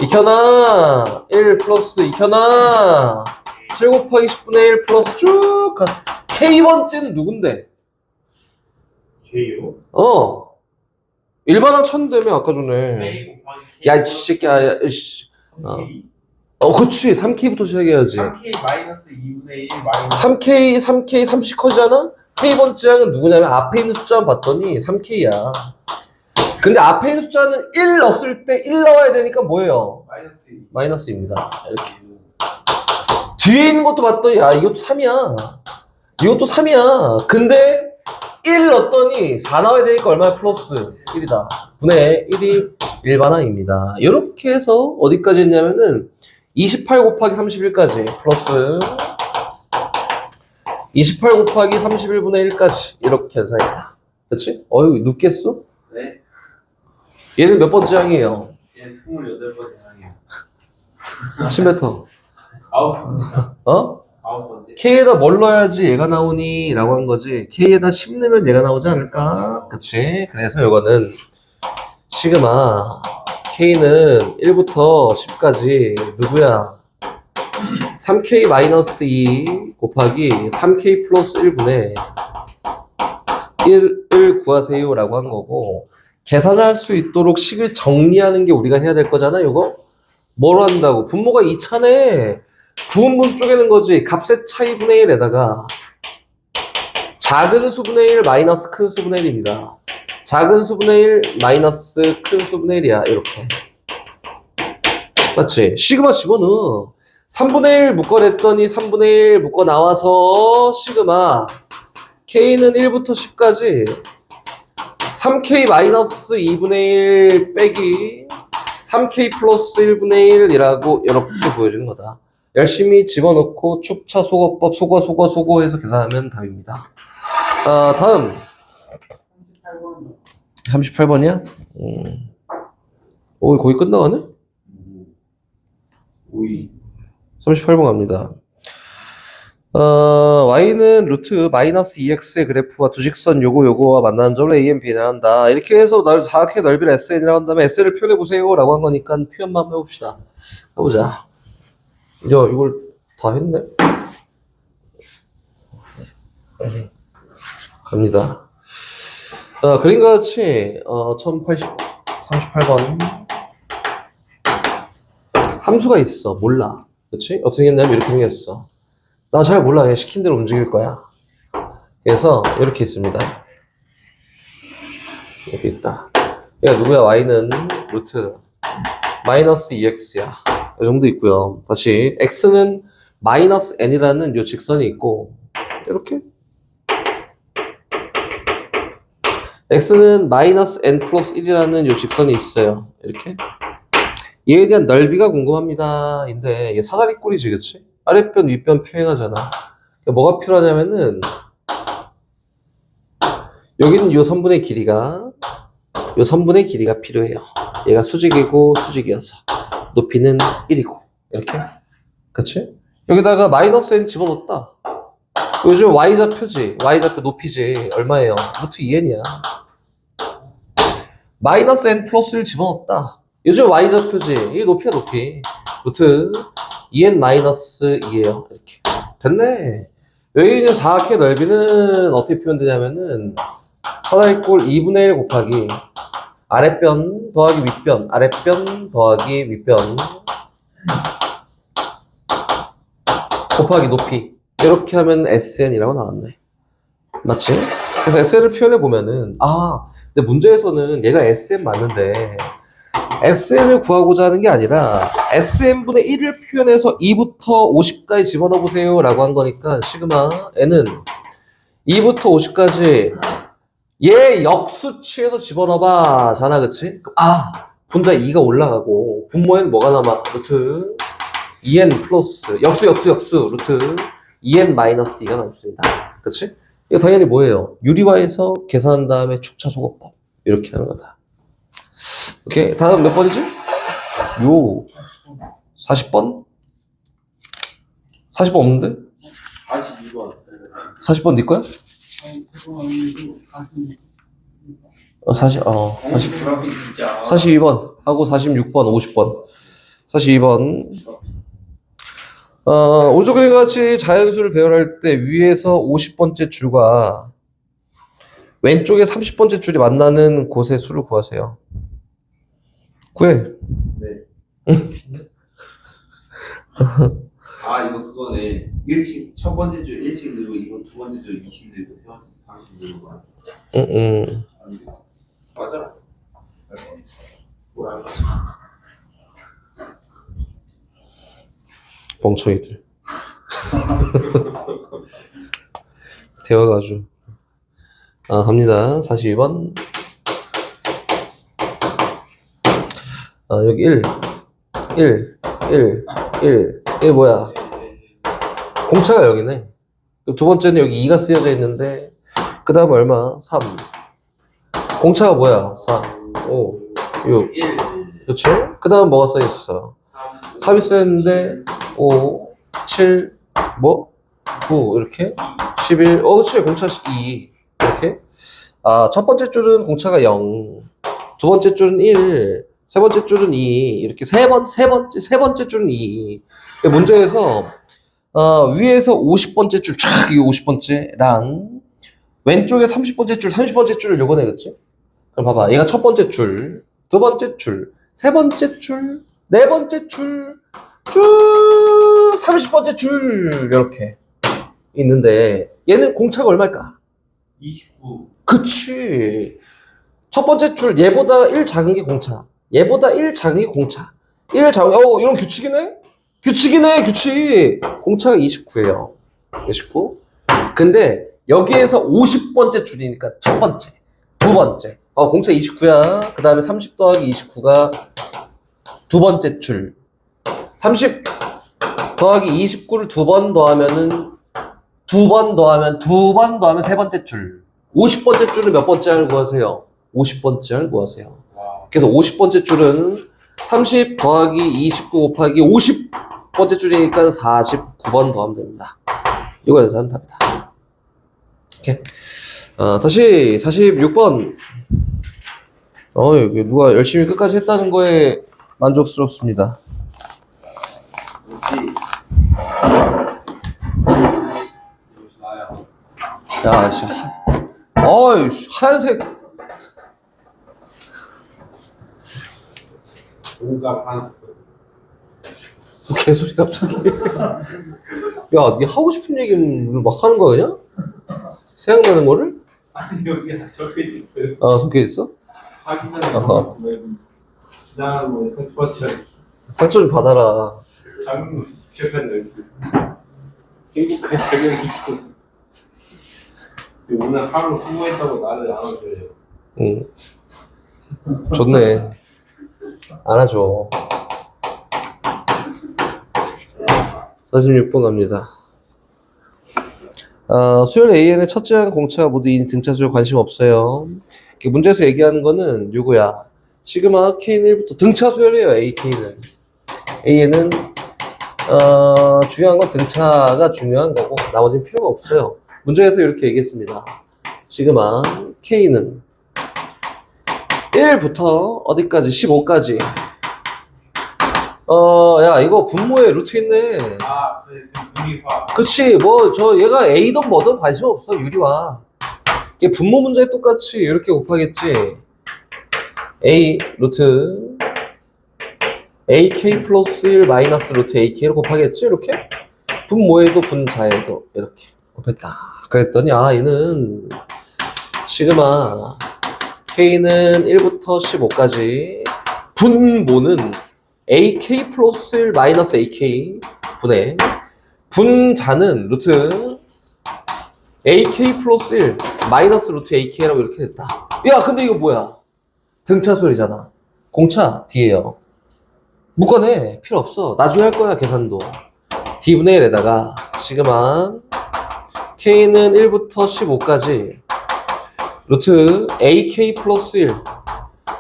익혀놔 1 플러스 익혀놔 7 곱하기 10분의 1 플러스 쭉 가. K번째는 누군데? K요? 일반항 찾는다며 아까 전에. K 곱하기 K 야 이 새끼야 야, 씨. 그치 3K부터 시작해야지. 3K 마이너스 2분의 1 마이너스 3K 30 커지잖아? K번째 항은 누구냐면 앞에 있는 숫자만 봤더니 3K야. 근데 앞에 있는 숫자는 1 넣었을 때 1 넣어야 되니까 뭐예요? 마이너스 2. 마이너스입니다. 이렇게. 뒤에 있는 것도 봤더니 야 이것도 3이야. 이것도 3이야. 근데 1 넣었더니 4 나와야 되니까 얼마야? 플러스 1이다. 분의 1이 일반항입니다. 이렇게 해서 어디까지 했냐면은 28 곱하기 31까지 플러스 28 곱하기 31분의 1까지 이렇게 연산했다. 그치? 어휴 눕겠어? 네. 얘는 몇 번째 항이에요? 얘 28번째 항이에요. 10m. 9번째. 어? 9번째. K에다 뭘 넣어야지 얘가 나오니? 라고 한 거지. K에다 10 넣으면 얘가 나오지 않을까? 그치? 그래서 이거는 시그마 K는 1부터 10까지 누구야? 3K-2 곱하기 3K 플러스 1분의 1을 구하세요 라고 한 거고 계산할 수 있도록 식을 정리하는 게 우리가 해야 될 거잖아. 이거 뭘 한다고? 분모가 2차네. 부분분수 쪼개는 거지. 값의 차이 분의 1에다가 작은 수분의 1 마이너스 큰 수분의 1입니다. 작은 수분의 1 마이너스 큰 수분의 1이야. 이렇게 맞지? 시그마 집어넣어. 3분의 1 묶어냈더니 3분의 1 묶어 나와서 시그마 K는 1부터 10까지 3K 마이너스 2분의 1 빼기 3K 플러스 1분의 1이라고 이렇게 보여주는 거다. 열심히 집어넣고 축차 소거법 소거 해서 계산하면 답입니다. 다음 38번이야? 오 거의 끝나가네? 38번 갑니다. y는 루트 마이너스 2x의 그래프와 두 직선 요거와 만나는 점을 a, n, b를 한다. 이렇게 해서 정확하게 넓이를 sn이라고 한 다음에 s를 표현해보세요 라고 한 거니까 표현만 해봅시다. 해보자. 야 이걸 다 했네? 갑니다. 그림과 같이 38번 함수가 있어. 몰라. 그치? 어떻게 생겼냐면 이렇게 생겼어. 나 잘 몰라. 그냥 시킨 대로 움직일 거야. 그래서 이렇게 있습니다. 이렇게 있다. 얘가 누구야? y는 루트 마이너스 2x야. 이 정도 있고요. 다시 x는 마이너스 n이라는 요 직선이 있고 이렇게 x는 마이너스 n 플러스 1이라는 요 직선이 있어요. 이렇게 얘에 대한 넓이가 궁금합니다. 근데 얘 사다리꼴이지, 그치? 아랫변, 윗변 표현하잖아. 그러니까 뭐가 필요하냐면은 여기는 요 선분의 길이가 필요해요. 얘가 수직이고 수직이어서 높이는 1이고 이렇게, 그치? 여기다가 마이너스 n 집어넣었다. 요즘 y좌표지, y좌표 높이지 얼마예요? 루트 2n이야. 마이너스 n 플러스를 집어넣었다. 요즘 y좌표지. 이게 높이야, 높이. 루트 2n 마이너스 2예요. 이렇게. 됐네. 여기 있는 사각형의 넓이는 어떻게 표현되냐면은 사다리꼴 2분의 1 곱하기 아랫변 더하기 윗변, 아랫변 더하기 윗변 곱하기 높이. 이렇게 하면 SN이라고 나왔네. 맞지? 그래서 SN을 표현해 보면은 근데 문제에서는 얘가 SM 맞는데 SN을 구하고자 하는 게 아니라 SN분의 1을 표현해서 2부터 50까지 집어넣어 보세요 라고 한 거니까 시그마 N은 2부터 50까지 얘 역수치에서 집어넣어봐 잖아, 그치? 분자 2가 올라가고 분모에는 뭐가 남아? 루트 2n 플러스 역수 루트 2n 마이너스 2가 남습니다. 그치? 이거 당연히 뭐예요? 유리화해서 계산한 다음에 축차소곱법 이렇게 하는 거다. 오케이, 다음 몇 번이지? 40번? 40번 없는데? 42번. 40번 네 거야? 40 그래픽 진짜. 42번 하고 46번, 50번. 42번. 오른쪽 그림과 같이 자연수를 배열할 때 위에서 50번째 줄과 왼쪽에 30번째 줄이 만나는 곳의 수를 구하세요. 구해. 네. 이거 그거네. 1씩, 첫 번째 줄 1씩 늘고, 이거 두 번째 줄 20 늘고, 세 번째 줄 30 늘고. 맞아. 뭐라 멍청이들. 대화가 아주. 갑니다. 42번. 여기 1 뭐야? 공차가 여기네. 두 번째는 여기 2가 쓰여져 있는데, 그 다음 얼마? 3. 공차가 뭐야? 4, 5, 6. 1. 그치? 그 다음 뭐가 써있어? 3이 써있는데, 5, 7, 9, 이렇게. 11, 그치. 공차 2. 이렇게. 첫 번째 줄은 공차가 0. 두 번째 줄은 1. 세 번째 줄은 2. 이렇게 세 번째 줄은 2. 문제에서, 위에서 50번째 줄, 쫙, 이 50번째랑, 왼쪽에 30번째 줄을 요거네, 그치? 그럼 봐봐. 얘가 첫 번째 줄, 두 번째 줄, 세 번째 줄, 네 번째 줄, 쭉, 30번째 줄, 이렇게 있는데, 얘는 공차가 얼마일까? 29. 그치. 첫 번째 줄, 얘보다 1 작은 게 공차. 얘보다 1 작은 게 공차. 1 작은, 이런 규칙이네? 규칙. 공차가 29예요. 29. 근데, 여기에서 50번째 줄이니까 첫 번째, 두 번째. 공차 29야. 그 다음에 30 더하기 29가 두 번째 줄. 30 더하기 29를 두 번 더하면은 두 번 더하면 세 번째 줄. 50번째 줄은 몇 번째 알 구하세요? 50번째 알 구하세요. 그래서 50번째 줄은 30 더하기 29 곱하기 50번째 줄이니까 49번 더하면 됩니다. 이거 연산하면 답이다. 오케이. 다시 46번. 여기 누가 열심히 끝까지 했다는 거에 만족스럽습니다. 야, 씨. 하얀색. 오가 반. 개소리 갑자기. 야, 니 하고 싶은 얘기를 막 하는 거야, 그냥? 생각나는 거를? 아니, 여기 적혀 있어요. 적혀 있어? 확인하는 지나가는 거 컨트롤. 상처 좀 받아라. 작은 시작한 행복한 적용이 있고. 오늘 하루 수고했다고 나를 안아줘요. 응. 좋네. 안아줘. 46번 갑니다. 수열 AN의 첫째 항 공차가 모두 이 등차수에 관심 없어요. 문제에서 얘기하는 거는 요거야. 시그마 K는 1부터 등차 수열이에요. AK는. AN은 중요한 건 등차가 중요한 거고 나머지는 필요가 없어요. 문제에서 이렇게 얘기했습니다. 시그마 K는 1부터 어디까지? 15까지. 야, 이거 분모에 루트 있네. 아, 그래, 그 유리화. 그치, 뭐, 얘가 A든 뭐든 관심 없어, 유리화. 이게 분모 문제에 똑같이 이렇게 곱하겠지. A, 루트, AK 플러스 1 마이너스 루트 AK로 곱하겠지, 이렇게? 분모에도 분자에도 이렇게 곱했다. 그랬더니, 얘는, 시그마, K는 1부터 15까지, 분모는 AK 플러스 1 마이너스 AK 분의 분자는 루트 AK 플러스 1 마이너스 루트 AK라고 이렇게 됐다. 야, 근데 이거 뭐야? 등차수열이잖아. 공차 D예요. 묶어내. 필요 없어. 나중에 할 거야, 계산도. D분의 1에다가 시그마 K는 1부터 15까지 루트 AK 플러스 1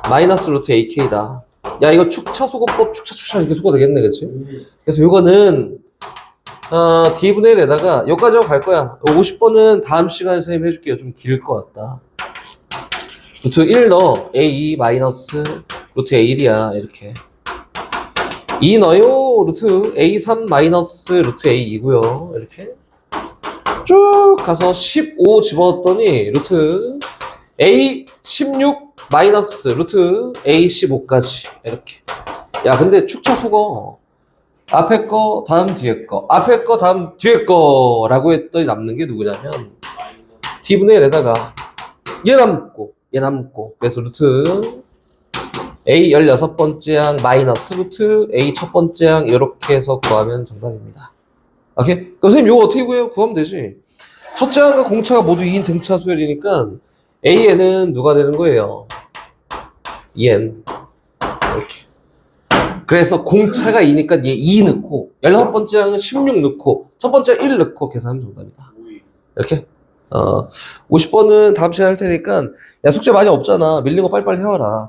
마이너스 루트 AK다. 야, 이거 축차소거법 축차 이렇게 소거 되겠네, 그치? 그래서 이거는 D분의 1에다가 여기까지 하고 갈 거야. 50번은 다음 시간에 선생님 해줄게요. 좀 길 것 같다. 루트 1 넣어. A2 마이너스 루트 A1이야. 이렇게 2 넣어요. 루트 A3 마이너스 루트 A2고요. 이렇게 쭉 가서 15 집어넣었더니 루트 A16 마이너스 루트 A15까지 이렇게. 야, 근데 축차 속어. 앞에 거 다음 뒤에 거, 앞에 거 다음 뒤에 거라고 했더니 남는 게 누구냐면 D분의 1에다가 얘 남고 그래서 루트 A 16번째 항 마이너스 루트 A 첫 번째 항 이렇게 해서 구하면 정답입니다. 오케이? 그럼 선생님 이거 어떻게 구해요? 구하면 되지. 첫째 항과 공차가 모두 2인 등차 수열이니까 AN은 누가 되는 거예요? 2N 이렇게. 그래서 공차가 2니까 얘 2 넣고 16번째 항은 16 넣고 첫 번째 항 1 넣고 계산하면 정답이다. 이렇게 50번은 다음 시간에 할 테니까 야, 숙제 많이 없잖아. 밀린 거 빨리빨리 해와라.